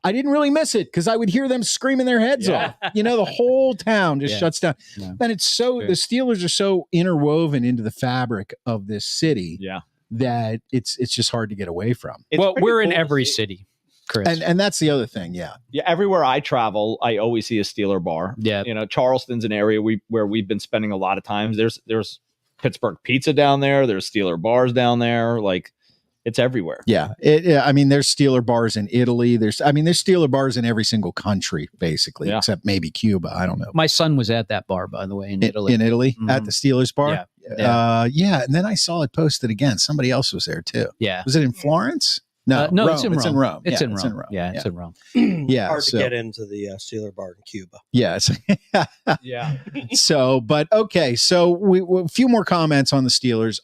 I didn't really miss it because I would hear them screaming their heads off. The whole town just shuts down. Yeah. And it's so, the Steelers are so interwoven into the fabric of this city that it's just hard to get away from. We're in every city, Chris. And that's the other thing. Yeah. Everywhere I travel, I always see a Steeler bar. Yeah. Charleston's an area where we've been spending a lot of times. There's Pittsburgh pizza down there. There's Steeler bars down there. Like, it's everywhere. Yeah. There's Steeler bars in Italy. There's Steeler bars in every single country, basically, except maybe Cuba. I don't know. My son was at that bar, by the way, in Italy. In Italy? Mm-hmm. At the Steelers bar? Yeah. And then I saw it posted again. Somebody else was there too. Yeah. Was it in Florence? No, Rome. It's in Rome. It's in Rome. Yeah, it's in Rome. Hard to get into the Steeler bar in Cuba. Yes. Yeah. So, but okay. So a few more comments on the Steelers.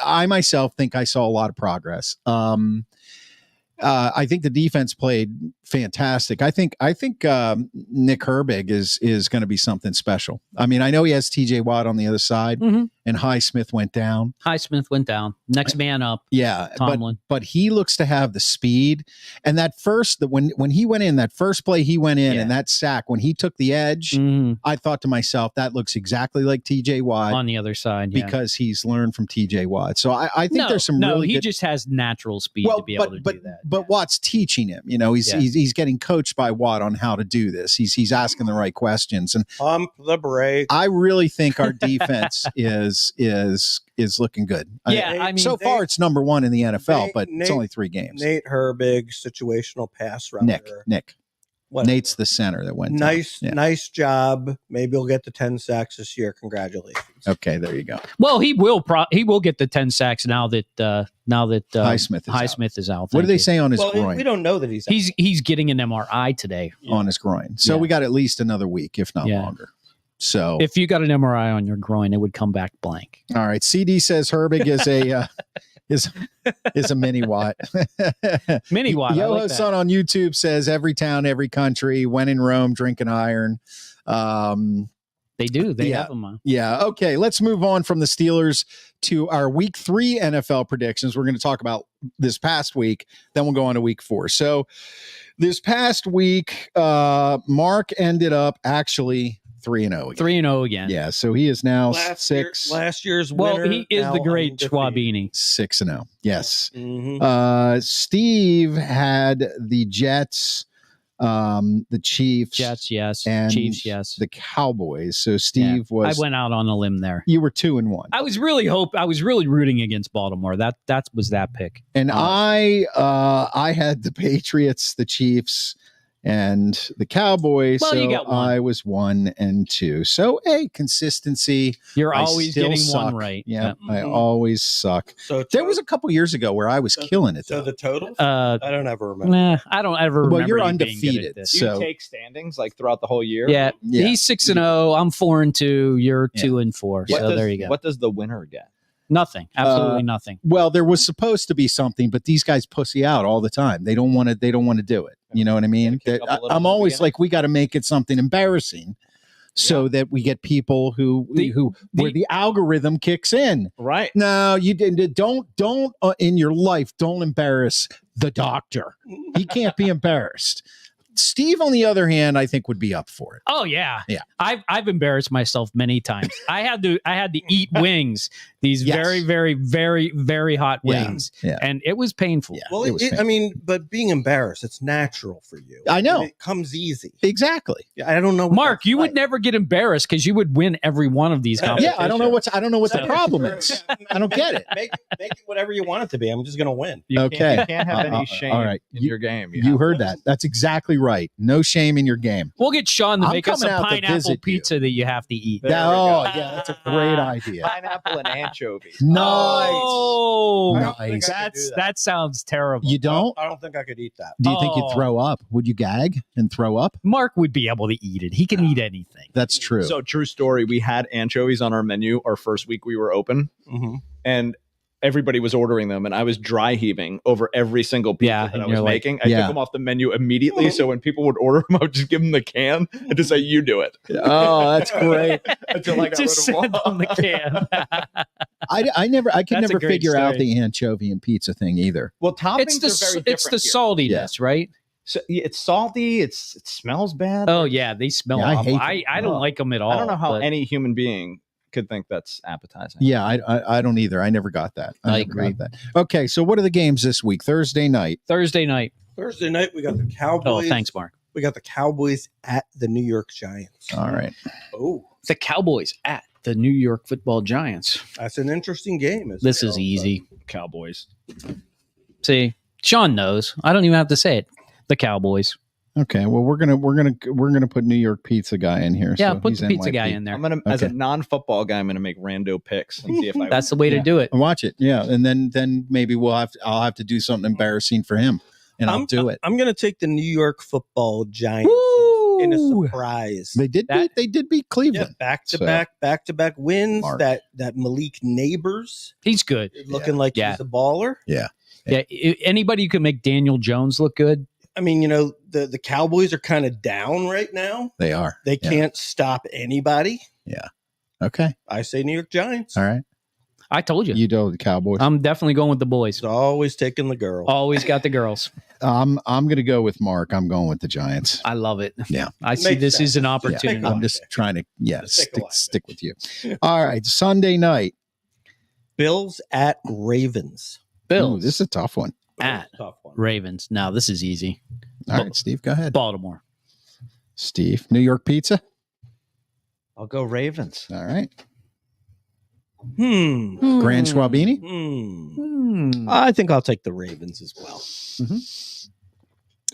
I myself think I saw a lot of progress. I think the defense played fantastic. I think Nick Herbig is going to be something special. I mean, I know he has TJ Watt on the other side, and Highsmith went down. Next man up. Yeah, Tomlin. But he looks to have the speed. And when he went in, that first play he went in, and that sack when he took the edge, I thought to myself, that looks exactly like TJ Watt on the other side, because he's learned from TJ Watt. So I think there's some really he good. just has natural speed to be able to do that. But Watt's teaching him. He's getting coached by Watt on how to do this. He's asking the right questions. And pump the brake. I really think our defense is looking good. So far it's number one in the NFL, but it's only 3 games. Nate Herbig, situational pass rusher. Nick. Whatever. Nate's the center that went nice job. Maybe he'll get the 10 sacks this year. Congratulations. Okay, there you go. Well, he will get the 10 sacks now that Highsmith is out. What do they say on his groin? We don't know that he's getting an MRI today on his groin. So we got at least another week, if not longer. So if you got an MRI on your groin, it would come back blank. All right. CD says Herbig is a is a mini Watt. Mini Watt. Yoho-san on YouTube says every town, every country, when in Rome, drink an iron. They do. They have them on. Yeah. Okay. Let's move on from the Steelers to our week 3 NFL predictions. We're going to talk about this past week. Then we'll go on to week 4. So this past week, Mark ended up actually 3-0 again. 3-0 again. Yeah. So he is now last year's winner. Well, he is the great Schwabini. 6-0. Yes. Mm-hmm. Steve had the Jets, the Chiefs. Jets, yes. And Chiefs, yes. The Cowboys. So Steve was. I went out on a limb there. You were 2-1. I was really rooting against Baltimore. That was that pick. And I had the Patriots, the Chiefs, and the Cowboys. Well, so you got one. I was 1 and 2. So consistency. You're always getting suck. one right. Yeah, I always suck. So there was a couple years ago where I was killing it. So the total? I don't ever remember. Nah, I don't ever remember. Well, you're you undefeated. Being So you take standings like throughout the whole year. Yeah. He's 6-0. I'm 4-2. You're 2-4. So there you go. What does the winner get? Nothing. Absolutely nothing. Well, there was supposed to be something, but these guys pussy out all the time. They don't want to do it. You know what I mean? I'm always like, we got to make it something embarrassing so that we get people who where the algorithm kicks in. Right. No, you didn't. Don't in your life, don't embarrass the doctor. He can't be embarrassed. Steve, on the other hand, I think would be up for it. Oh yeah. Yeah. I've embarrassed myself many times. I had to eat wings, these very, very, very, very hot wings. Yeah. And it was painful. Yeah. Well, but being embarrassed, it's natural for you. I know. It comes easy. Exactly. I don't know. Mark, you would never get embarrassed because you would win every one of these competitions. Yeah, I don't know what the problem is. I don't get it. Make it whatever you want it to be. I'm just going to win. You Okay. can't have any shame in your game. You heard that. That's exactly right. No shame in your game. We'll get Sean to make us a coming out to pineapple visit pizza that you have to eat. That's a great idea. Pineapple and anchovies. Nice. Oh, Nice. that sounds terrible. You don't? I don't think I could eat that. Do you think you'd throw up? Would you gag and throw up? Mark would be able to eat it. He can eat anything. That's true. So true story. We had anchovies on our menu our first week we were open. Mm-hmm. And everybody was ordering them, and I was dry heaving over every single pizza that I was making. I took them off the menu immediately, so when people would order them, I would just give them the can and just say, "You do it." Oh, that's great. Until I got Just rid of send them the can. I could That's a never great figure out story. the anchovy and pizza thing either. Well, toppings It's the are very different. it's the saltiness, right? So, it's salty. It smells bad. Oh yeah, they smell Yeah, I awful. hate I don't like them at all. I don't know how but any human being could think that's appetizing. Yeah, I don't either. I never got that. I never agree. got that. Okay, so what are the games this week? Thursday night. Thursday night. Thursday night, we got the Oh, Cowboys. thanks, Mark. We got the Cowboys at the New York Giants. All right. Oh, The Cowboys at the New York Football Giants. that's an interesting game. This is easy. Cowboys. See, Shawn knows. I don't even have to say it. The Cowboys. Okay. Well, we're gonna put New York pizza guy in here. Yeah, so put he's the pizza NYP. guy in there. I'm gonna, as a Okay. non-football guy, I'm gonna make rando picks and see if I. That's the way to Yeah. do it. Watch it. Yeah, and then maybe I'll have to do something embarrassing for him, and I'll do it. I'm going to take the New York Football Giants in a Woo! surprise. They did beat Yeah, Cleveland. back to back wins. Mark. That Malik Neighbors He's good. looking like Yeah. he's a baller. Yeah, anybody who can make Daniel Jones look good. I mean, the Cowboys are kind of down right now. They are. They Yeah. can't stop anybody. Okay. I say New York Giants. All right. I told you. You do the Cowboys. I'm definitely going with the boys. It's always taking the girl. Always got the girls. I'm going to go with Mark. I'm going with the Giants. I love it. Yeah. I see Makes this sense. as an Yeah. opportunity. I'm just trying to Stick alive. stick with you. All right. Sunday night. Bills at Ravens. Bills Ooh, this is a tough one. at Tough one. Ravens. Now this is easy. All right, Steve, go ahead. Baltimore. Steve, New York pizza. I'll go Ravens. All right. Hmm. Grand Schwabini. I think I'll take the Ravens as well.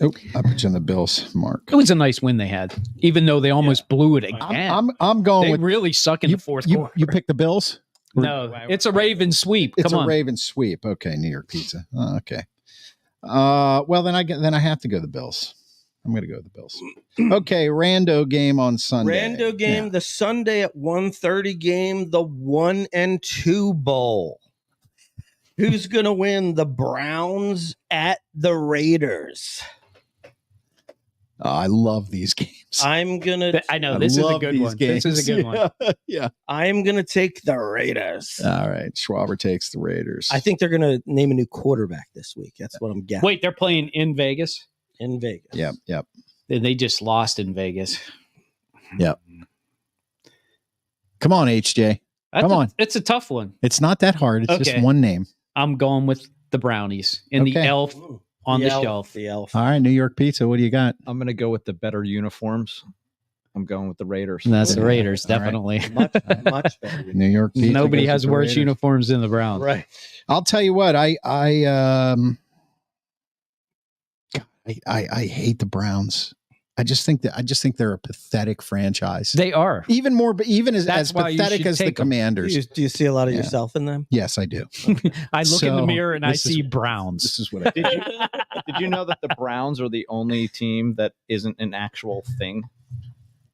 Oh, I put you on the Bills, Mark. It was a nice win they had, even though they almost blew it again. I'm going They with really suck in the fourth quarter. you pick the Bills. No, it's a Ravens sweep. It's Come a on. Ravens sweep. Okay, New York pizza. Oh, okay. Well, then I have to go the Bills. I'm going to go with the Bills. Okay, rando game on Sunday. Rando game, Yeah. the Sunday at 1:30 game, the 1-2 bowl. Who's going to win? The Browns at the Raiders. Oh, I love these games. I'm going to I know this is a love good these one. This is a good one. Yeah. I'm going to take the Raiders. All right. Schwaber takes the Raiders. I think they're going to name a new quarterback this week. That's what I'm guessing. Wait, they're playing in Vegas. In Vegas. Yep. They just lost in Vegas. Come on, HJ. Come on. It's a tough one. It's not that hard. It's Okay. just one name. I'm going with the Brownies and the Okay. elf Ooh, on the elf, shelf. The elf. All right, New York pizza. What do you got? I'm gonna go with the better uniforms. I'm going with the Raiders. That's the Raiders, All right. definitely. Much better. New York pizza. Nobody goes has with the worse Raiders. uniforms than the Browns. Right. I'll tell you what. I hate the Browns. I just think they're a pathetic franchise. They are. Even as That's why you pathetic should as the take 'em. Commanders. Do you see a lot of Yeah. yourself in them? Yes, I do. I look in the So, mirror and I this is- see Browns. This is what I Did you know that the Browns are the only team that isn't an actual thing?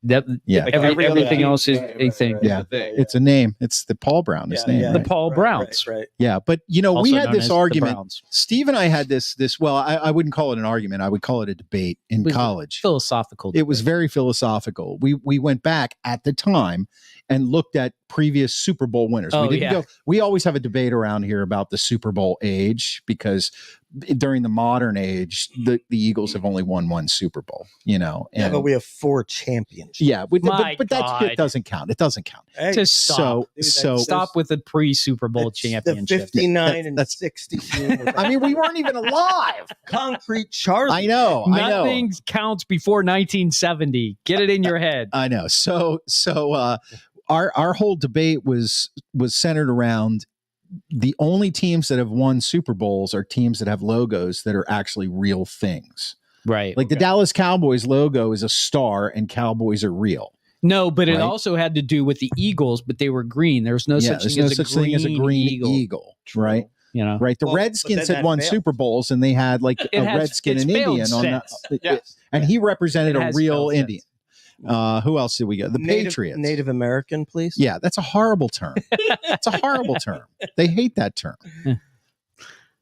Yeah. Like every other everything team- else is a thing. Yeah. It's a name. It's the Paul Brown. His name. The right? Paul Browns. Right. Yeah, but we Also had known this as the argument. Browns. Steve and I had this. Well, I wouldn't call it an argument. I would call it a debate in Was it college. Philosophical. It was very philosophical. We went back at the time and looked at previous Super Bowl winners. Oh, we didn't yeah. go. We always have a debate around here about the Super Bowl age because during the modern age, the Eagles have only won one Super Bowl. Yeah, and but we have 4 championships. yeah, My but that God. shit doesn't count. It doesn't count. Hey, Just stop. So Dude, so Stop with the pre-Super Bowl it's the championship. 59 and That's- 60 team with I mean, we weren't even alive. concrete Charlie. I know. Nothing counts before 1970. Get it in your head. I know. So our whole debate was centered around the only teams that have won Super Bowls are teams that have logos that are actually real things. Right. Like the Dallas Cowboys logo is a star and Cowboys are real. No, but it Right. also had to do with the Eagles, but they were green. There was no Yeah, such there's thing, no as, such a thing as a green eagle. eagle, right? You know, Right. The Well, but Redskins then had that won failed. Super Bowls and they had like It a has- Redskin it's and failed Indian on since. that. Yes. And he represented It a has real failed since. Indian. Who else did we get? The Patriots. Native American, please. Yeah, that's a horrible term. It's a horrible term. They hate that term.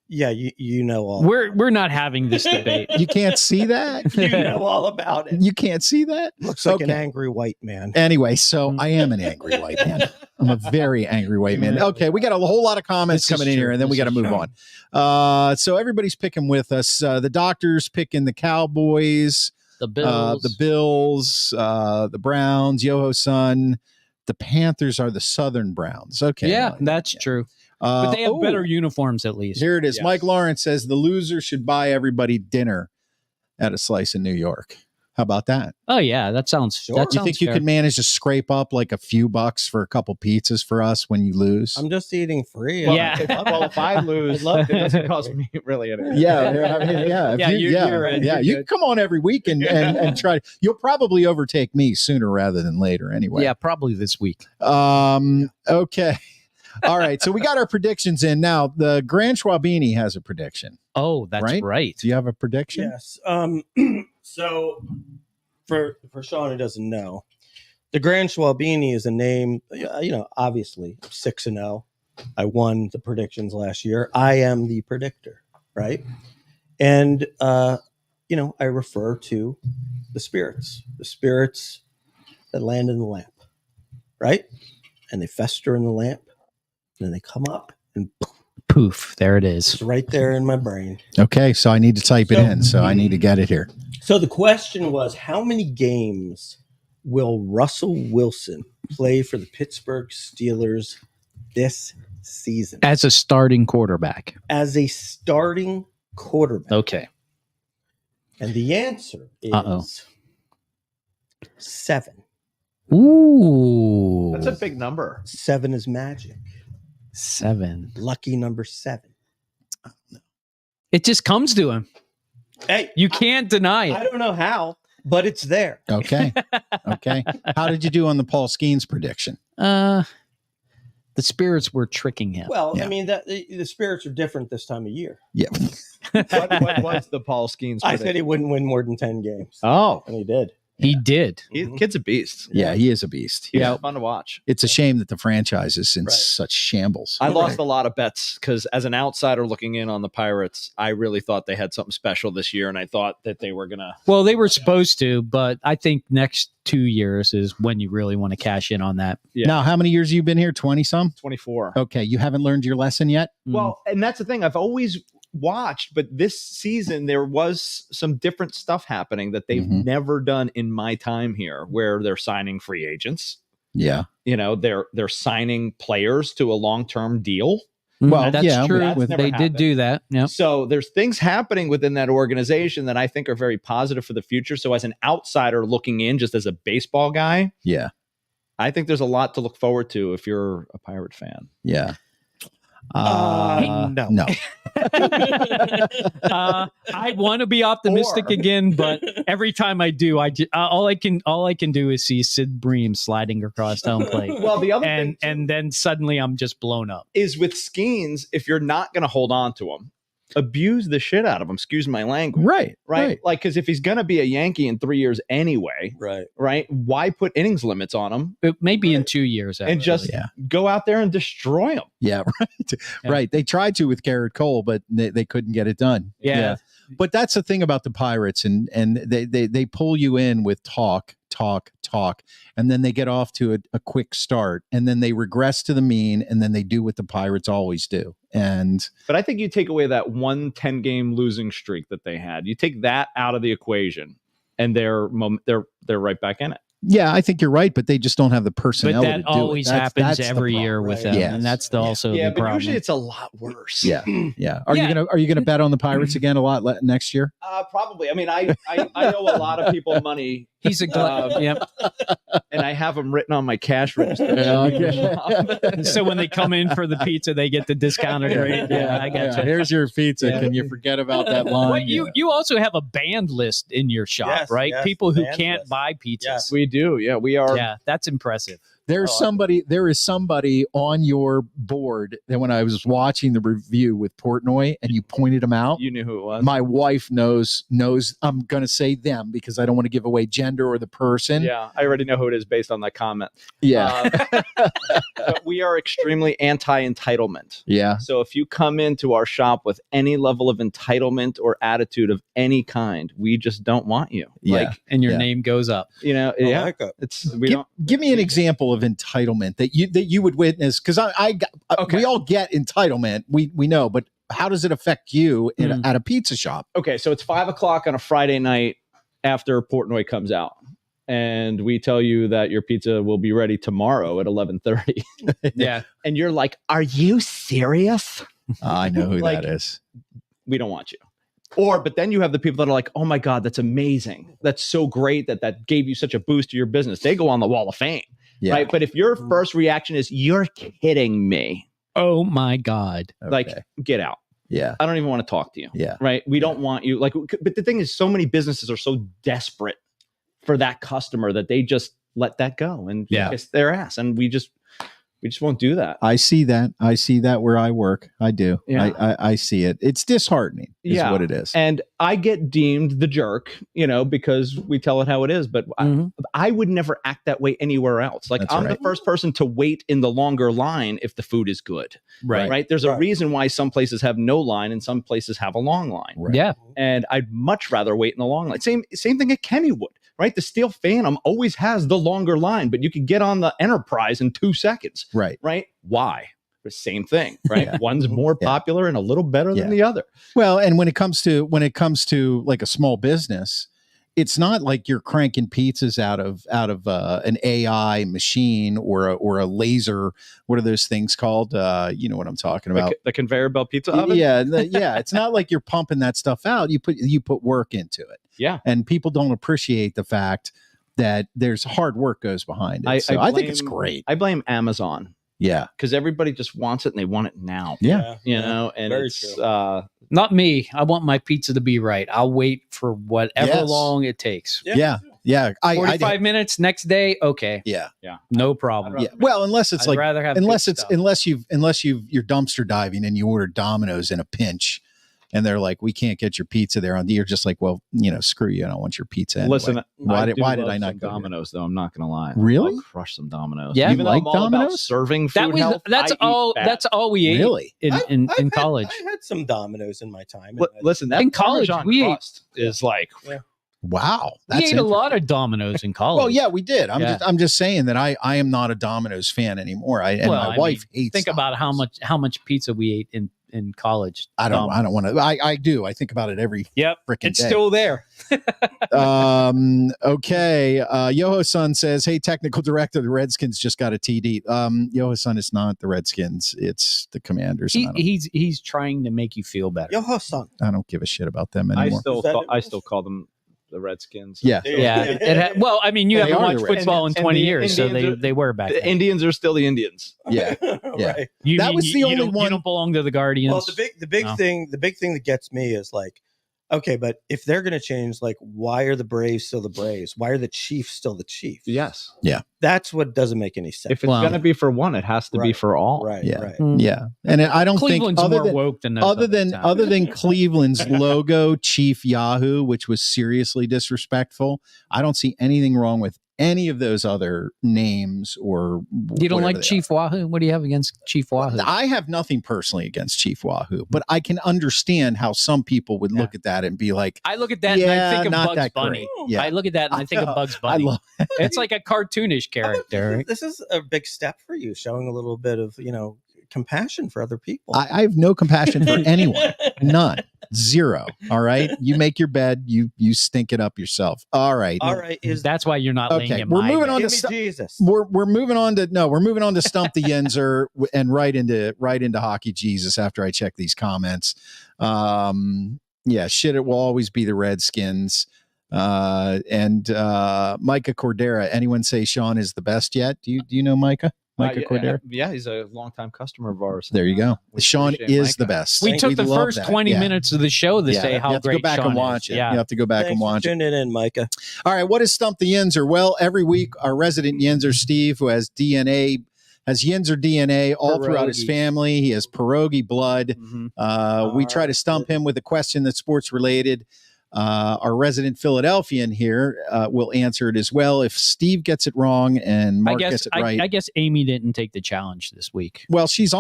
Yeah, you know all. We're not having this debate. You can't see that? You know all about it. You can't see that? Looks like an angry white man. Anyway, so I am an angry white man. I'm a very angry white man. Okay, we got a whole lot of comments coming in here, and then we got to move on. So everybody's picking with us. The doctor's picking the Cowboys, The Bills, the Browns, Yoho-san. The Panthers are the Southern Browns. Okay. Yeah, that's true. But they have better uniforms at least. Here it is. Yes. Mike Lawrence says the loser should buy everybody dinner at a Slice in New York. How about that? Oh, yeah. That sounds sure. Do you think you could manage to scrape up like a few bucks for a couple pizzas for us when you lose? I'm just eating free. Well, yeah. If I lose, it doesn't cost me really anything. You can come on every week and try. You'll probably overtake me sooner rather than later anyway. Yeah, probably this week. Okay. All right. So we got our predictions in. Now, the Grand Schwabini has a prediction. Oh, that's right. Do you have a prediction? Yes. So for Shawn who doesn't know, the Grand Schwabini is a name, obviously 6-0. I won the predictions last year. I am the predictor, right? And, I refer to the spirits that land in the lamp, right? And they fester in the lamp. And then they come up and poof, there it is. It's right there in my brain. Okay, so I need to type it in. So I need to get it here. So the question was, how many games will Russell Wilson play for the Pittsburgh Steelers this season? As a starting quarterback. As a starting quarterback. Okay. And the answer is 7. Ooh. That's a big number. 7 is magic. 7. Lucky number 7. It just comes to him. Hey, you can't deny it. I don't know how, but it's there. Okay. How did you do on the Paul Skeens prediction? The spirits were tricking him. Well, yeah. I mean, the spirits are different this time of year. Yeah. What was the Paul Skeens prediction? I said he wouldn't win more than 10 games. Oh. And he did. He did. Kid's a beast. Yeah, he is a beast. He's fun to watch. It's a shame that the franchise is in such shambles. I lost a lot of bets because as an outsider looking in on the Pirates, I really thought they had something special this year, and I thought that they were going to... Well, they were supposed to, but I think next 2 years is when you really want to cash in on that. Yeah. Now, how many years have you been here? 20-some? 24. Okay, you haven't learned your lesson yet? Well, and that's the thing. I've always watched, but this season there was some different stuff happening that they've never done in my time here, where they're signing free agents. Yeah. They're signing players to a long-term deal. Well, that's true. They did do that. Yeah. So there's things happening within that organization that I think are very positive for the future. So as an outsider looking in, just as a baseball guy, I think there's a lot to look forward to if you're a Pirate fan. Yeah. No. I want to be optimistic again, but every time I do, all I can do is see Sid Bream sliding across home plate. Well, the other thing and then suddenly I'm just blown up. Is with Skeens, if you're not going to hold on to him, abuse the shit out of him. Excuse my language. Right. Like, because if he's going to be a Yankee in 3 years anyway, right? Why put innings limits on him? Maybe in 2 years, and just go out there and destroy him. Yeah, right. Right. They tried to with Garrett Cole, but they couldn't get it done. Yeah. But that's the thing about the Pirates, and they pull you in with talk, and then they get off to a quick start, and then they regress to the mean, and then they do what the Pirates always do. But I think you take away that 1 10-game losing streak that they had. You take that out of the equation, and they're right back in it. Yeah, I think you're right, but they just don't have the personnel to do it. But that always happens every year with them, and that's also the problem. But usually it's a lot worse. Yeah. Are you gonna bet on the Pirates again a lot next year? Probably. I mean, I owe a lot of people money. He's a and I have them written on my cash register. So when they come in for the pizza, they get the discounted rate. Yeah, I got you. Here's your pizza. Can you forget about that line? Well, you also have a banned list in your shop, right? People who can't buy pizzas. We do. Yeah, we are. Yeah, that's impressive. There is somebody on your board that when I was watching the review with Portnoy and you pointed them out, You knew who it was. my wife knows I'm going to say them because I don't want to give away gender or the person. Yeah, I already know who it is based on that comment. Yeah. But we are extremely anti-entitlement. Yeah. So if you come into our shop with any level of entitlement or attitude of any kind, we just don't want you. Yeah. Like, And your Yeah. name goes up. you know, I yeah, like it. it's we Give, don't. give me an example of entitlement that you would witness, because Okay. we all get entitlement. We know, but how does it affect you at a pizza shop? Okay, so it's 5:00 on a Friday night after Portnoy comes out, and we tell you that your pizza will be ready tomorrow at 11:30, Yeah. and you're like, "Are you serious?" I know who Like- that is. We don't want you. But then you have the people that are like, "Oh my God, that's amazing! That's so great that gave you such a boost to your business." They go on the wall of fame, Yeah. right? But if your first reaction is, "You're kidding me," Oh my God. like, Okay. get out. Yeah. I don't even want to talk to you. Yeah. Right. We don't want you. Like, but the thing is, so many businesses are so desperate for that customer that they just let that go and Yeah. kiss their ass. And we just won't do that. I see that. I see that where I work. I do. Yeah. I see it. It's disheartening is Yeah. what it is. And I get deemed the jerk, because we tell it how it is. But Mhm. I would never act that way anywhere else. Like, That's I'm right. the first person to wait in the longer line if the food is good. Right. Right. There's a Right. reason why some places have no line and some places have a long line. Right. Yeah. And I'd much rather wait in the long line. Same thing at Kennywood, right? The Steel Phantom always has the longer line, but you can get on the Enterprise in 2 seconds, Right. right? Why? The same thing, right? Yeah. One's more Yeah. popular and a little better Yeah. than the other. Well, and when it comes to like a small business, it's not like you're cranking pizzas out of an AI machine or a laser. What are those things called? You know what I'm talking about? The conveyor belt pizza oven. Yeah, it's not like you're pumping that stuff out. You put work into it. Yeah. And people don't appreciate the fact that there's hard work goes behind it. I think it's great. I blame Amazon Yeah. because everybody just wants it and they want it now. Yeah. And Very it's true. Not me. I want my pizza to be right. I'll wait for whatever Yes. long it takes. Yeah. I 45 minutes next day. Okay. yeah. No problem. Yeah. Well, unless it's I'd like rather have unless good it's stuff. unless you're dumpster diving and you order Domino's in a pinch and they're like, we can't get your pizza there. You're just like, well, screw you. I don't want your pizza. Anyway. Listen, why did love I not some go here? Domino's though? I'm not gonna lie. Really? I'll crush some Domino's. Yeah? Even though You I'm like all about Domino's? serving food That was health, that's I eat all fat. that's all we ate Really? in I've college. I had some Domino's in my time. Listen, that In college, Parmesan we ate- crust is like Wow. We ate a lot of Domino's in college. Well, yeah, we did. Yeah. I'm just saying that I am not a Domino's fan anymore. My wife hates. Think about Domino's. how much pizza we ate in college. I don't want to. I do. I think about it every Yep. freaking It's day. still there. Okay. Yoho-san says, hey, technical director, the Redskins just got a TD. Yoho-san is not the Redskins. It's the Commanders. and He's trying to make you feel better. Yo-ho-san. I don't give a shit about them I anymore. still call them the Redskins. Yeah. Yeah. Well, I mean, you They haven't are watched the Reds. football in And 20 the years, so Indians they were back The then. Indians are still the Indians. Yeah. Yeah. Right. You That mean was the you only don't- one- You don't belong to the Guardians. Well, the big No. thing that gets me is like, okay, but if they're going to change, like, why are the Braves still the Braves? Why are the Chiefs still the Chiefs? Yes. That's what doesn't make any sense. If it's Well- going to be for one, it has to be Right. for all. Right. Yeah. Right. Mm. Yeah. And I don't Cleveland's think more woke than those other than towns. other than Cleveland's logo, Chief Yahoo, which was seriously disrespectful, I don't see anything wrong with any of those other names or You don't whatever like they Chief Wahoo? What do you have against Chief Wahoo? are. I have nothing personally against Chief Wahoo, but I can understand how some people would look at that and be like, I look at that and yeah, I think of not Bugs that Bunny. great. Yeah. I look at that and I think of Bugs I Bunny. love It's like a cartoonish character. This is a big step for you, showing a little bit of, compassion for other people. I have no compassion for anyone. None. Zero. All right. You make your bed, you stink it up yourself. All right. All right. That's why you're not laying Okay, in we're my moving bed. on to Give me stu- Jesus. We're moving on to Stump the Yinzer and right into Hockey Jesus after I check these comments. Shit, it will always be the Redskins. And Micah Cordera, anyone say Shawn is the best yet? Do you know Micah? Micah Cordero? Yeah, he's a longtime customer of ours. There you go. We Sean appreciate is Micah. the best. We took the love first that. 20 Yeah. minutes of the show to say you how have to great go back Shawn and watch is. it. Yeah. You have to go back Thanks and for watch it. tuning in, Micah. All right, what is Stump the Yinzer? Well, every week our resident Yinzer, Steve, who has Yinzer DNA all throughout his Pierogi. family. He has pierogi blood. Mhm. We try to stump him with a question that's sports related. Our resident Philadelphian here will answer it as well. If Steve gets it wrong and Mark gets it right. I guess Amy didn't take the challenge this week. Well, she's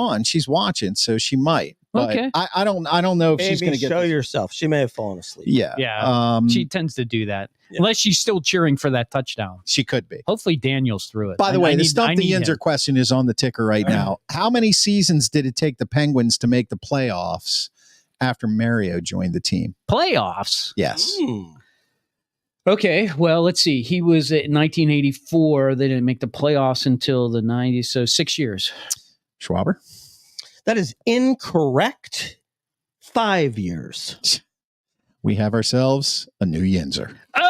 watching, so she might. But Okay. I don't know if she's Amy, going to get show this. yourself. She may have fallen asleep. Yeah. Yeah. She tends to do that. Yeah. Unless she's still cheering for that touchdown. she could be. Hopefully Daniel's through it. By the way, the I Stump the need Yinzer him. question is on the ticker right now. How many seasons did it take the Penguins to make the playoffs after Mario joined the team? Playoffs. Yes. Okay, well, let's see. He was at 1984. They didn't make the playoffs until the 90s, so 6 years. Schwaber? That is incorrect. 5 years. We have ourselves a new Yinzer. Oh!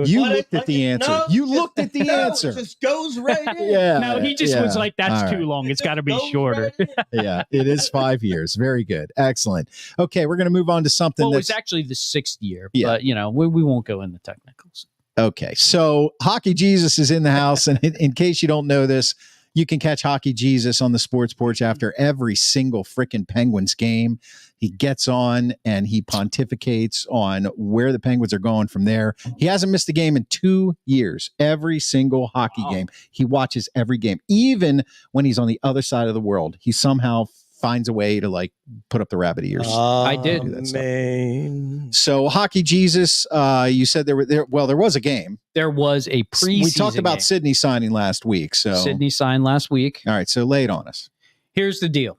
You What? looked at the answer. No, You looked at the answer. It just goes right in. Yeah. No, he just was yeah. like, that's All too right. long. It's got to be Goes shorter. right in. Yeah, it is 5 years. Very good. Excellent. Okay, we're going to move on to something Well, it that's was actually the 6th year, Yeah. but, we won't go into technicals. okay. So Hockey Jesus is in the house. And in case you don't know this, you can catch Hockey Jesus on the Sports Porch after every single freaking Penguins game. He gets on and he pontificates on where the Penguins are going from there. He hasn't missed a game in 2 years. Every single hockey game. He watches every game. Even when he's on the other side of the world, he somehow finds a way to put up the rabbit ears. I did. Man. So Hockey Jesus, you said there was a game. There was a preseason We talked about game. Sydney signing last week. So Sydney signed last week. all right, so lay it on us. Here's the deal.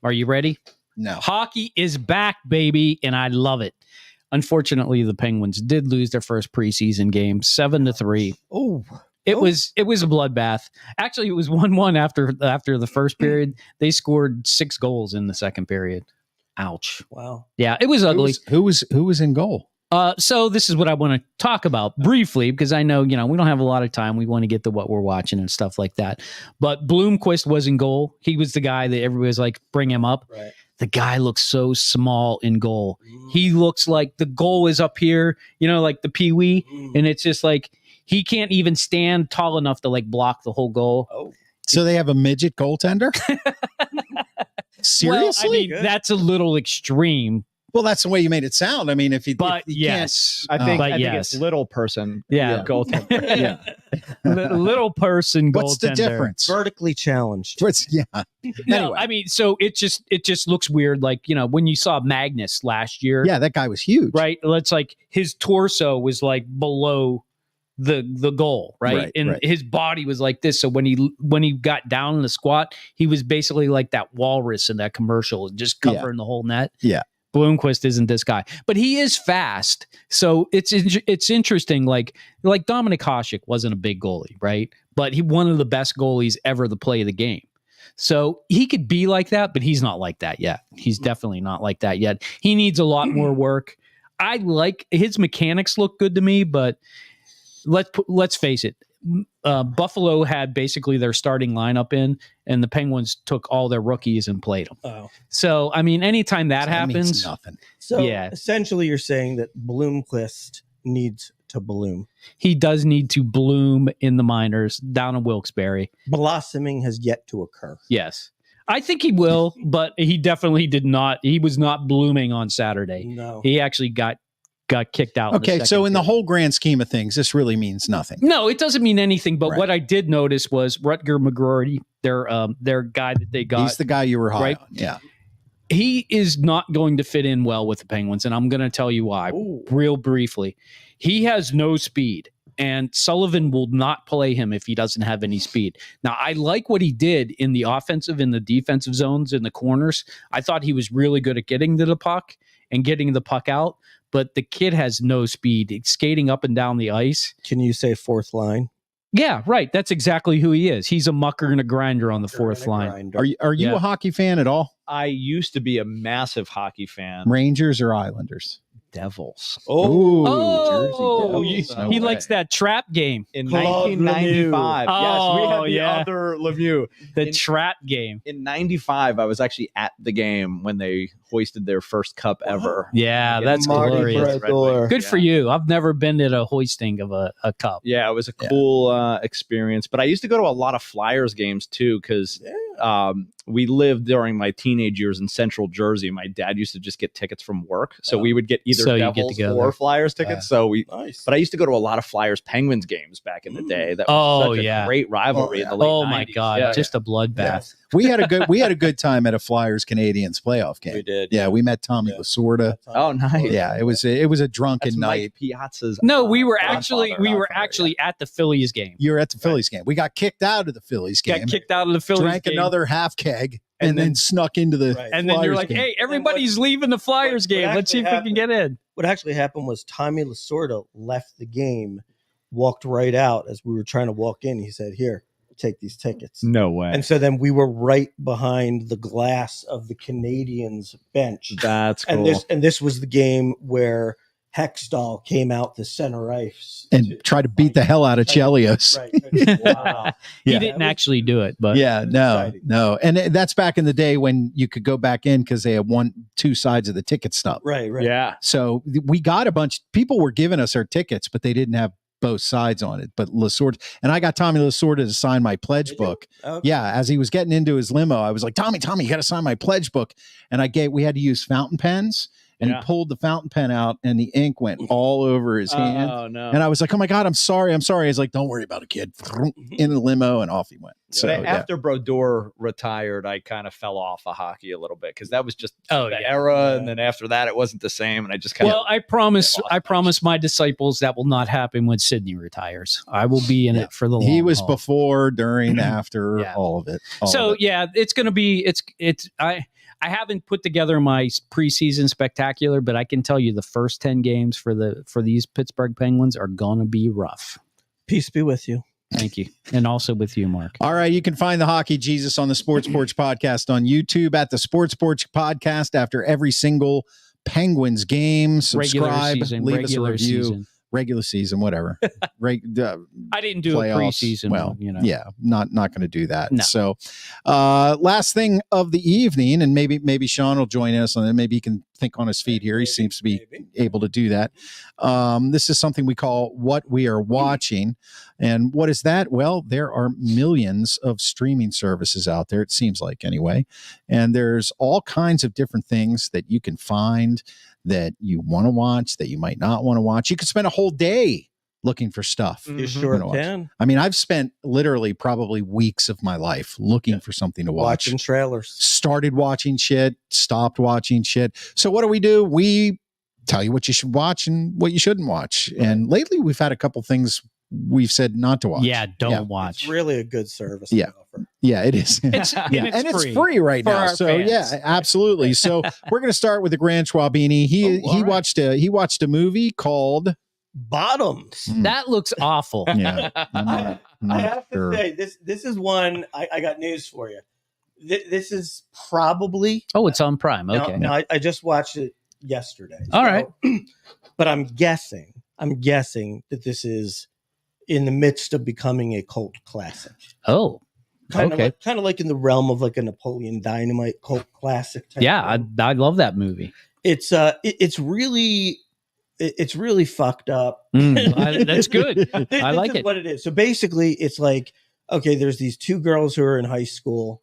Are you ready? No. Hockey is back, baby, and I love it. Unfortunately, the Penguins did lose their first preseason game, 7-3. Oh, It was a bloodbath. Actually, it was 1-1 after the first period. They scored 6 goals in the second period. Ouch. wow. Yeah, it was ugly. Who was in goal? So this is what I want to talk about briefly, because I know, we don't have a lot of time. We want to get to what we're watching and stuff like that. But Bloomquist was in goal. He was the guy that everybody was like, bring him up. Right. The guy looks so small in goal. He looks like the goal is up here, like the peewee. And it's just like, he can't even stand tall enough to block the whole goal. Oh, So they have a midget goaltender? Seriously? Well, that's a little extreme. Well, that's the way you made it sound. I mean, if you Yes. I think yes. it's little person. Yeah. Goaltender. Yeah. Little person goaltender. What's the difference? vertically challenged. Yeah. No, Anyway. I mean, so it just looks weird. Like, when you saw Magnus last year, Yeah, that guy was huge. right? It's like his torso was below the goal, right? Right, And right. his body was like this. So when he got down in the squat, he was basically like that walrus in that commercial, just covering the whole net. Yeah. Bloomquist isn't this guy, but he is fast. So it's interesting. Like Dominic Hasek wasn't a big goalie, right? But one of the best goalies ever to play the game. So he could be like that, but he's not like that yet. He's definitely not like that yet. He needs a lot more work. I like his mechanics look good to me, but let's face it. Buffalo had basically their starting lineup in, and the Penguins took all their rookies and played them. Oh. So, I mean, anytime that Means happens, nothing. So Yeah. essentially you're saying that Bloomquist needs to bloom. he does need to bloom in the minors down in Wilkes-Barre. Blossoming has yet to occur. Yes. I think he will, but he definitely did not. He was not blooming on Saturday. No. He actually got kicked out. Okay, so in the whole grand scheme of things, this really means nothing. No, it doesn't mean anything. But Right. what I did notice was Rutger McGroarty, their guy that they got. He's the guy you were high right? on. Yeah. He is not going to fit in well with the Penguins, and I'm going to tell you why Ooh. real briefly. He has no speed, and Sullivan will not play him if he doesn't have any speed. Now, I like what he did in the offensive and the defensive zones in the corners. I thought he was really good at getting to the puck and getting the puck out, but the kid has no speed. He's skating up and down the ice. Can you say fourth line? Yeah, right. That's exactly who he is. He's a mucker and a grinder on the fourth line. Grinder. Are you Yeah. a hockey fan at all? I used to be a massive hockey fan. Rangers or Islanders? Devils. Oh, Jersey Devils. he No likes way. that trap game. In Claude 1995. Lemieux. Yes, we had Oh, the yeah. other Lemieux. The trap game. In 95, I was actually at the game when they hoisted their first cup ever. Yeah, Against that's Marty glorious. Brodeur. Good for you. I've never been to the hoisting of a cup. Yeah, it was a cool experience. But I used to go to a lot of Flyers games too, because we lived during my teenage years in Central Jersey. My dad used to just get tickets from work, so we would get either So you get Devils to go or there. Flyers tickets. So we, Nice. but I used to go to a lot of Flyers Penguins games back in the day. That was such a great rivalry in the late Oh my 90s. God, Yeah. just a bloodbath. We had a good time at a Flyers Canadians playoff game. We did. Yeah, we met Tommy Lasorda. Oh, nice. Yeah, it was a drunken That's night. Mike Piazza's. No, we were grandfather. actually at the Phillies game. You were at the Phillies game. We got kicked out of the Phillies game. Got kicked out of the Phillies drank game. another half keg, and then snuck into the. Right. And then you're Flyers like, game. hey, everybody's leaving the Flyers what game. Let's see if we actually can get in. What actually happened was Tommy Lasorda left the game, walked right out as we were trying to walk in. He said, "Here, take these tickets." No way. And so then we were right behind the glass of the Canadians bench. That's cool. And this was the game where Hextall came out the center ice and tried to beat the hell out of Chelios. Right. Wow. He Yeah. didn't actually do it, but Yeah, no, exciting. no, and that's back in the day when you could go back in because they had two sides of the ticket stub. Right. yeah. So we got a bunch. People were giving us our tickets, but they didn't have both sides on it. But Lasorda, and I got Tommy Lasorda to sign my pledge book. Okay. Yeah, as he was getting into his limo, I was like, Tommy, you got to sign my pledge book. And we had to use fountain pens, and Yeah. he pulled the fountain pen out, and the ink went all over his hand. Oh no. And I was like, oh my God, I'm sorry. He's like, don't worry about it, kid. In the limo, and off he went. So But yeah. after Brodeur retired, I kind of fell off of hockey a little bit because that was just Oh, the yeah. era, and then after that, it wasn't the same, and I just kind well, of. I promise Yeah, I promise my disciples that will not happen when Sydney retires. I will be in it for the long He was haul. before, during, after, Yeah. all of it. all So of it. yeah, it's going to be I haven't put together my preseason spectacular, but I can tell you the first 10 games for these Pittsburgh Penguins are going to be rough. Peace be with you. Thank you. And also with you, Mark. All right, you can find the Hockey Jesus on the Sports Porch podcast on YouTube, at the Sports Porch podcast after every single Penguins game. Subscribe, leave us a review. Regular season, whatever. I didn't do playoffs. a preseason. Well, you know. yeah, not going to do that. No. So, last thing of the evening, and maybe Shawn will join us on it. Maybe he can think on his feet here. He seems to be able to do that. This is something we call What We Are Watching. And what is that? Well, there are millions of streaming services out there, it seems like anyway. And there's all kinds of different things that you can find that you want to watch, that you might not want to watch. You could spend a whole day looking for stuff. You sure gonna watch. can. I mean, I've spent literally probably weeks of my life looking for something to watch. Watching trailers. Started watching shit, stopped watching shit. So what do? We tell you what you should watch and what you shouldn't watch. And lately we've had a couple things we've said not to watch. Yeah, don't Yeah. watch. It's really a good service. Yeah. they offer. Yeah, it is. It's, Yeah, and it's free right for now. our So fans. yeah, absolutely. So we're going to start with the Grand Schwabini. He all right. watched a movie called Bottoms. That looks awful. Yeah. I'm I not have sure. to say, this is one I got news for you. This is probably Oh, it's on Prime. now- Okay. now I just watched it yesterday. All right. But I'm guessing that this is in the midst of becoming a cult classic. Oh, okay. Kind of like in the realm of like a Napoleon Dynamite cult classic type Yeah, thing. I love that movie. It's really fucked up. That's good. I like This is it. what it is. So basically, it's like, okay, there's these two girls who are in high school.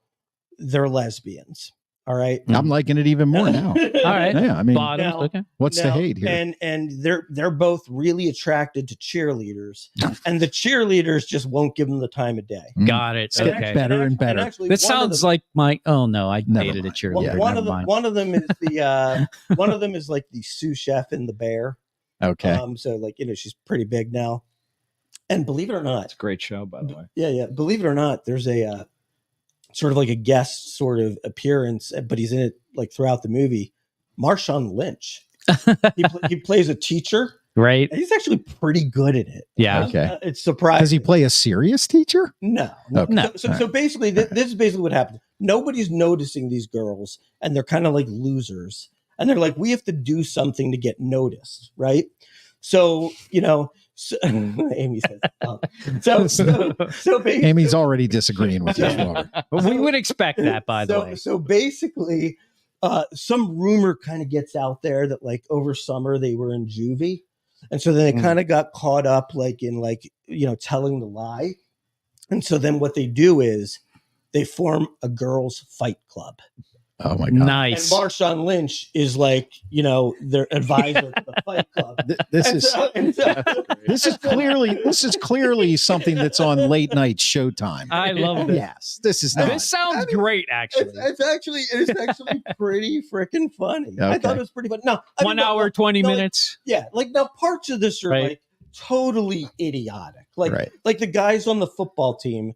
They're lesbians. All right. I'm liking it even more now. All right. Yeah, I mean, Bottoms. Now- Okay. what's the Now, hate here? And they're both really attracted to cheerleaders, and the cheerleaders just won't give them the time of day. Got it. It's Okay. getting better and better. actually, This one of sounds them- like my. Oh no, I Never dated a mind. cheerleader. one Never of them. mind. One of them is the one of them is like the sous chef in The Bear. Okay. So like she's pretty big now, and believe it or not, It's a great show, by the way. yeah. Believe it or not, there's a sort of like a guest sort of appearance, but he's in it like throughout the movie. Marshawn Lynch. He plays a teacher, Right. and he's actually pretty good at it. Yeah. Okay. It's surprising. Does he play a serious teacher? No. Okay. No. So basically, this is basically what happens. Nobody's noticing these girls, and they're kind of like losers. and they're like, we have to do something to get noticed, right? So, Amy says, so basically, Amy's already disagreeing with you. Robert. We would expect that, by the way. So basically, some rumor kind of gets out there that like over summer they were in juvie. And so then they kind of got caught up like in like, telling the lie. And so then what they do is they form a girls' fight club. Oh my God. Nice. And Marshawn Lynch is like, their advisor to the fight club. This is clearly something that's on late night Showtime. I love this. Yes, this is not. This sounds great, actually. It's actually pretty freaking funny. Okay. I thought it was pretty funny. No, 1 hour, 20 minutes. Yeah, like now parts of this are like totally idiotic. Like the guys on the football team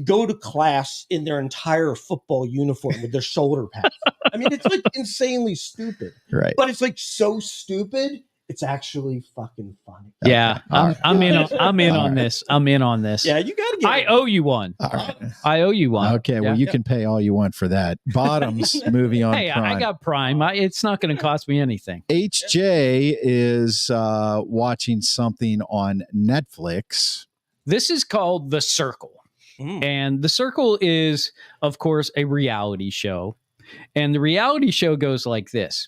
go to class in their entire football uniform with their shoulder pads. I mean, it's like insanely stupid. Right. But it's like so stupid, it's actually fucking funny. Yeah, I'm in on this. I'm in on this. Yeah, you got to get I owe you one. All right. I owe you one. Okay, well, you can pay all you want for that. Bottoms movie on Hey, Prime. I got Prime. It's not going to cost me anything. HJ is watching something on Netflix. This is called The Circle. And The Circle is, of course, a reality show. And the reality show goes like this.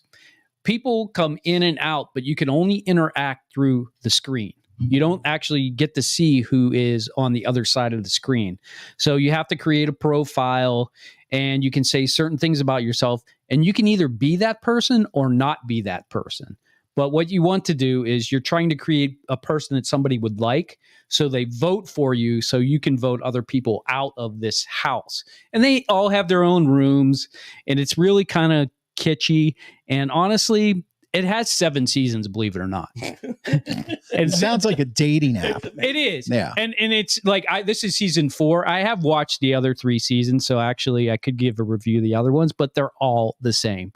People come in and out, but you can only interact through the screen. You don't actually get to see who is on the other side of the screen. So you have to create a profile and you can say certain things about yourself. And you can either be that person or not be that person. But what you want to do is you're trying to create a person that somebody would like, so they vote for you so you can vote other people out of this house. And they all have their own rooms, and it's really kind of kitschy. And honestly, it has 7 seasons, believe it or not. It sounds like a dating app. It is. Yeah. And it's like, this is season 4. I have watched the other 3 seasons, so actually I could give a review of the other ones, but they're all the same.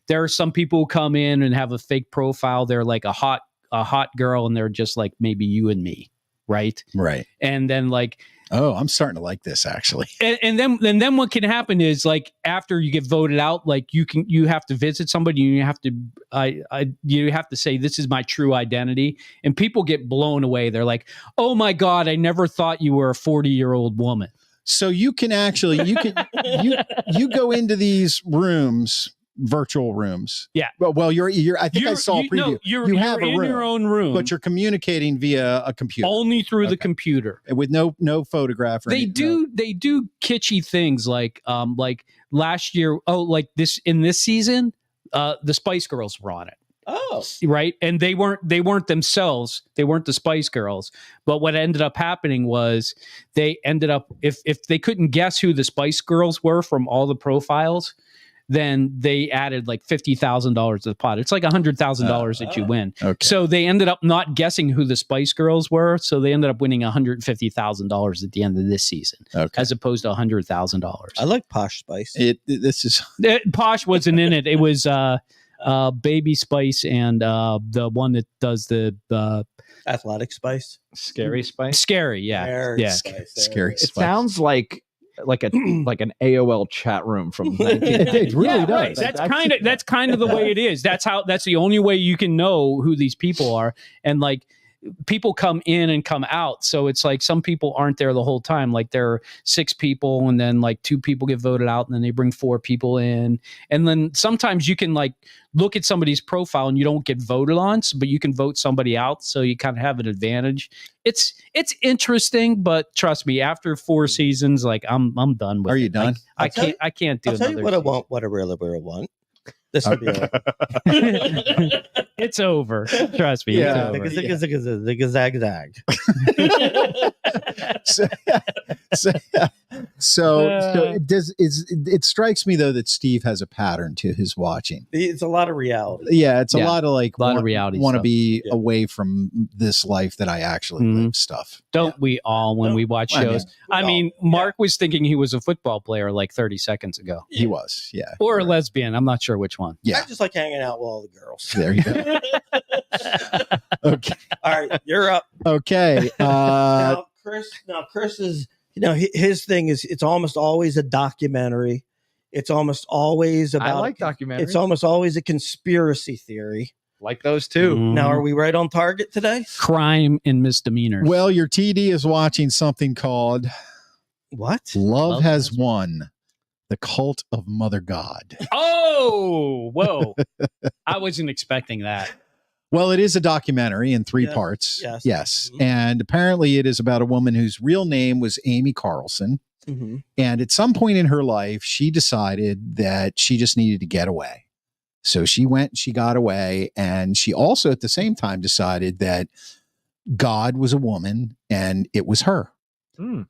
There are some people who come in and have a fake profile. They're like a hot girl, and they're just like maybe you and me, right? Right. And then like, oh, I'm starting to like this actually. And then what can happen is like after you get voted out, like you have to visit somebody, and you have to say this is my true identity, and people get blown away. They're like, oh my God, I never thought you were a 40-year-old woman. So you can actually you go into these rooms. Virtual rooms. Yeah. Well, I think I saw a preview. No, you're have in your own room, but you're communicating via a computer. Only through the computer with no photograph. They do kitschy things like last year. Oh, like in this season, the Spice Girls were on it. Oh, right. And they weren't themselves. They weren't the Spice Girls. But what ended up happening was they ended up, if they couldn't guess who the Spice Girls were from all the profiles, then they added like $50,000 to the pot. It's like $100,000 that you win. Okay. So they ended up not guessing who the Spice Girls were. So they ended up winning $150,000 at the end of this season, as opposed to $100,000. I like Posh Spice. Posh wasn't in it. It was Baby Spice and the one that does the Athletic Spice, Scary Spice, Scary, yeah. Scary. It sounds like an AOL chat room from 19. It really does. Right. That's kind of the way it is. That's the only way you can know who these people are. And like people come in and come out. So it's like some people aren't there the whole time. Like there are 6 people and then like 2 people get voted out and then they bring 4 people in. And then sometimes you can like look at somebody's profile and you don't get voted on, but you can vote somebody out. So you kind of have an advantage. It's interesting, but trust me, after 4 seasons, like I'm done with it. Are you done? I can't do I'll tell you what season. What I really want. This would be over. It's over. Trust me. Yeah. It's over. The zag. So it strikes me though that Steve has a pattern to his watching. It's a lot of reality. Yeah, it's a lot of like reality. Want to stuff. be away from this life that I actually live stuff. Don't we all when we watch shows? I mean, Mark was thinking he was a football player like 30 seconds ago. He was, yeah. Or a lesbian. I'm not sure which one. Yeah. I just like hanging out with all the girls. There you go. Okay. All right, you're up. Okay. Chris is, his thing is it's almost always a documentary. it's almost always I about. like documentaries. It's almost always a conspiracy theory. Like those too. Now, are we right on target today? Crime and misdemeanors. Well, your TD is watching something called What? Love Has Won, the Cult of Mother God. Oh, whoa. I wasn't expecting that. Well, it is a documentary in 3 Yes, parts. yes. Yes. Mhm. And apparently it is about a woman whose real name was Amy Carlson. Mm-hmm. And at some point in her life, she decided that she just needed to get away. So she went, she got away. And she also at the same time decided that God was a woman and it was her.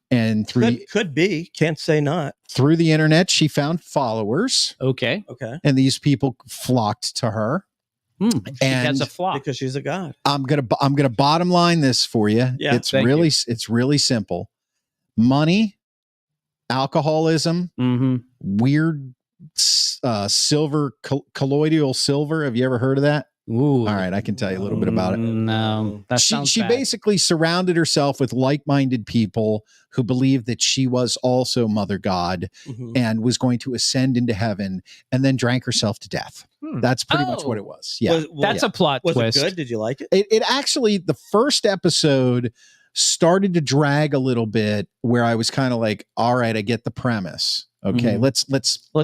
And Could be. Can't say not. through the internet, she found followers. Okay. Okay. And these people flocked to her. She And has a flock. Because she's a god. I'm gonna bottom line this for you. Yeah, it's thank really simple. Money, alcoholism, weird silver, colloidal silver. Have you ever heard of that? Ooh. All right, I can tell you a little bit about it. No, that sounds She bad. basically surrounded herself with like-minded people who believed that she was also Mother God Mhm. and was going to ascend into heaven, and then drank herself to death. That's pretty much what it was. Yeah. That's a plot Was twist. it good? Did you like it? It actually, the first episode started to drag a little bit where I was kind of like, all right, I get the premise. Okay, let's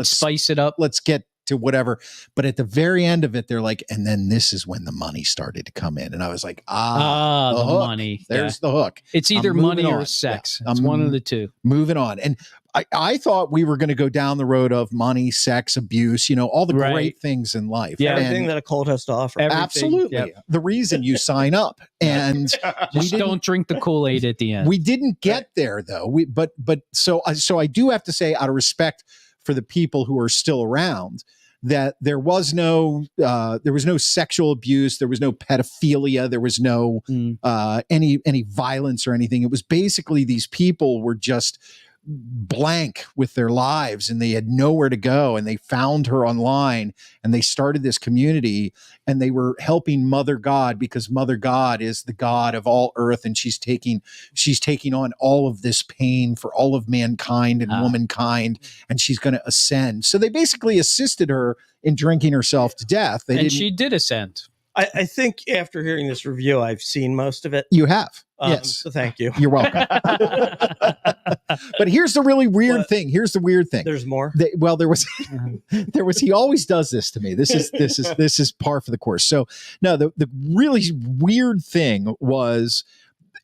spice it up. Let's get to whatever. But at the very end of it, they're like, and then this is when the money started to come in. And I was like, the hook. money. There's the hook. It's either I'm moving money or on. sex. Yeah. It's I'm one of the two. Moving on. And I thought we were going to go down the road of money, sex, abuse, all the great things in life. Yeah. Everything that a cult has to offer. Absolutely. Yep. The reason you sign up. And Just don't drink the Kool-Aid at the end. we didn't get there though. So I do have to say, out of respect for the people who are still around, that there was no sexual abuse, there was no pedophilia, there was no any violence or anything. It was basically these people were just blank with their lives and they had nowhere to go, and they found her online and they started this community, and they were helping Mother God, because Mother God is the God of all earth, and she's taking on all of this pain for all of mankind and womankind, and she's going to ascend. So they basically assisted her in drinking herself to death. She did ascend. I think after hearing this review, I've seen most of it. You have. Yes. So thank you. You're welcome. But here's the really weird thing. There's more. There was, he always does this to me. This is par for the course. So no, the really weird thing was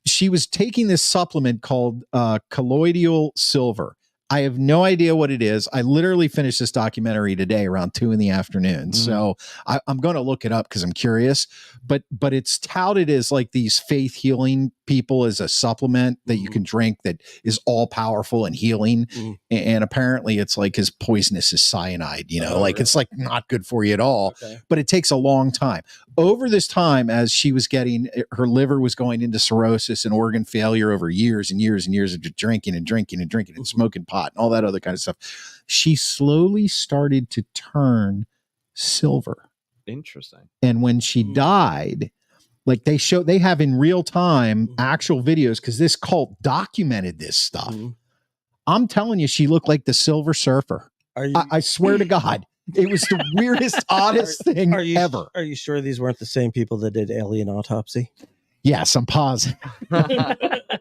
she was taking this supplement called colloidal silver. I have no idea what it is. I literally finished this documentary today around 2 p.m. So I'm going to look it up because I'm curious, but it's touted as like these faith healing people as a supplement that you can drink that is all powerful and healing. And apparently it's like as poisonous as cyanide, really? It's like not good for you at all, but it takes a long time. Over this time, as she was her liver was going into cirrhosis and organ failure over years and years and years of drinking and smoking pot and all that other kind of stuff, she slowly started to turn silver. Interesting. And when she died, like they have in real time actual videos, because this cult documented this stuff. I'm telling you, she looked like the Silver Surfer. I swear to God. It was the weirdest, oddest thing ever. Are you sure these weren't the same people that did Alien Autopsy? Yes, I'm positive.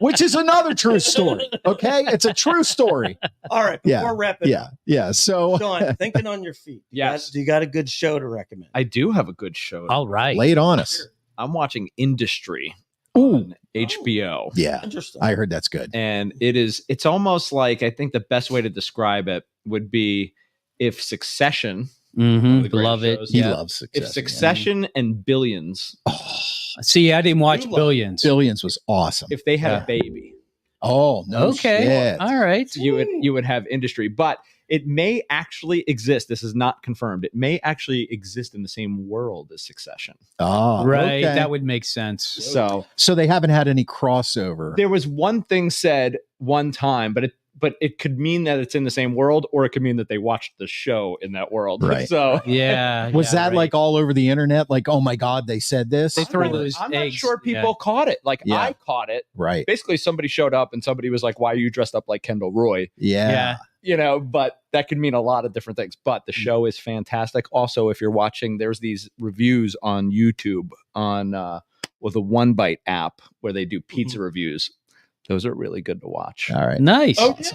Which is another true story. Okay, it's a true story. All right, before wrapping up. Yeah. So, Shawn, thinking on your feet. Yes. You got a good show to recommend? I do have a good show. All right. Lay it on us. I'm watching Industry on HBO. Yeah. Interesting. I heard that's good. And it's almost like, I think the best way to describe it would be if Succession, Love it. He loves Succession. If Succession and Billions. See, I didn't watch Billions. Billions was awesome. If they had a baby. Oh, no. Okay. Shit. All right. You would have Industry, but it may actually exist. This is not confirmed. It may actually exist in the same world as Succession. Oh, right. okay. That would make sense. So they haven't had any crossover. There was one thing said one time, but but it could mean that it's in the same world, or it could mean that they watched the show in that world. Right. So Yeah. Was yeah, that right. like all over the internet? Like, oh my God, they said this? They threw those I'm eggs. not sure people caught it. Like, Yeah. I caught it. Right. Basically, somebody showed up and somebody was like, "Why are you dressed up like Kendall Roy?" Yeah. But that could mean a lot of different things. But the show is fantastic. Also, if you're watching, there's these reviews on YouTube on with the One Bite app where they do pizza reviews. Those are really good to watch. All right. Nice. Oh, yeah.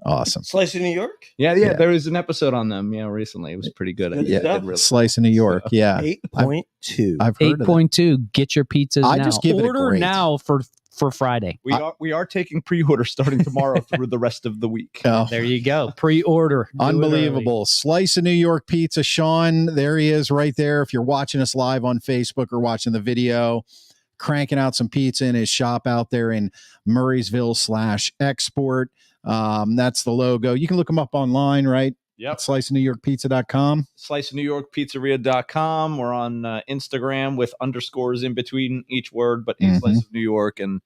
Awesome. Slice of New York. Yeah, Yeah. there was an episode on them, recently. It was pretty good. Good It stuff. did really Slice in New York. Yeah. 8.2. I've heard of that. 8.2. Get your pizzas I now. just give it a Order grade. now for Friday. We are taking pre-orders starting tomorrow through the rest of the week. Oh, There you go. Pre-order. Do it unbelievable. Slice of New York pizza. Shawn, there he is right there. If you're watching us live on Facebook or watching the video, cranking out some pizza in his shop out there in Murraysville/export. That's the logo. You can look him up online, right? Yep. sliceofnewyorkpizza.com. sliceofnewyorkpizzeria.com. We're on Instagram with underscores in between each word, but Mhm. Slice of New York, and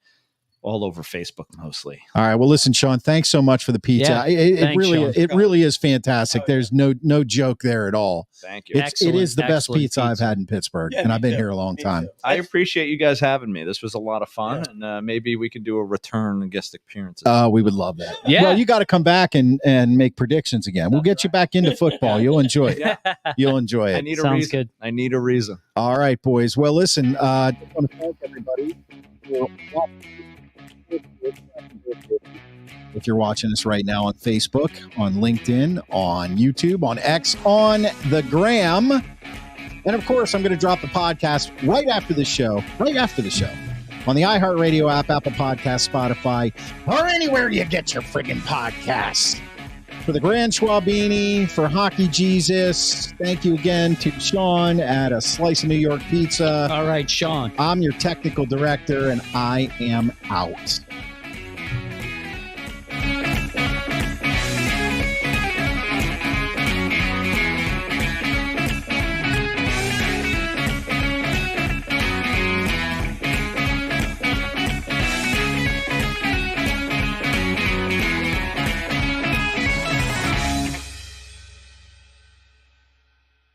all over Facebook mostly. All right. Well, listen, Shawn, thanks so much for the pizza. Yeah, It thanks, Shawn. really is fantastic. Oh, yeah. There's no joke there at all. Thank you. It is the best Excellent pizza I've had in Pittsburgh, Yeah, and me I've been too. here a long Me time. too. I appreciate you guys having me. This was a lot of fun, and maybe we can do a return guest appearance. We would love that. Yeah. Well, you got to come back and make predictions again. We'll get you back into football. You'll enjoy it. Yeah. You'll enjoy I it. need a Sounds reason. good. I need a reason. All right, boys. Well, listen, I just want to thank everybody for watching. If you're watching us right now on Facebook, on LinkedIn, on YouTube, on X, on the Gram. And of course, I'm going to drop the podcast right after the show, on the iHeartRadio app, Apple Podcasts, Spotify, or anywhere you get your friggin' podcasts. For the Grand Schwabini, for Hockey Jesus, thank you again to Shawn at A Slice of New York Pizza. All right, Shawn. I'm your technical director, and I am out.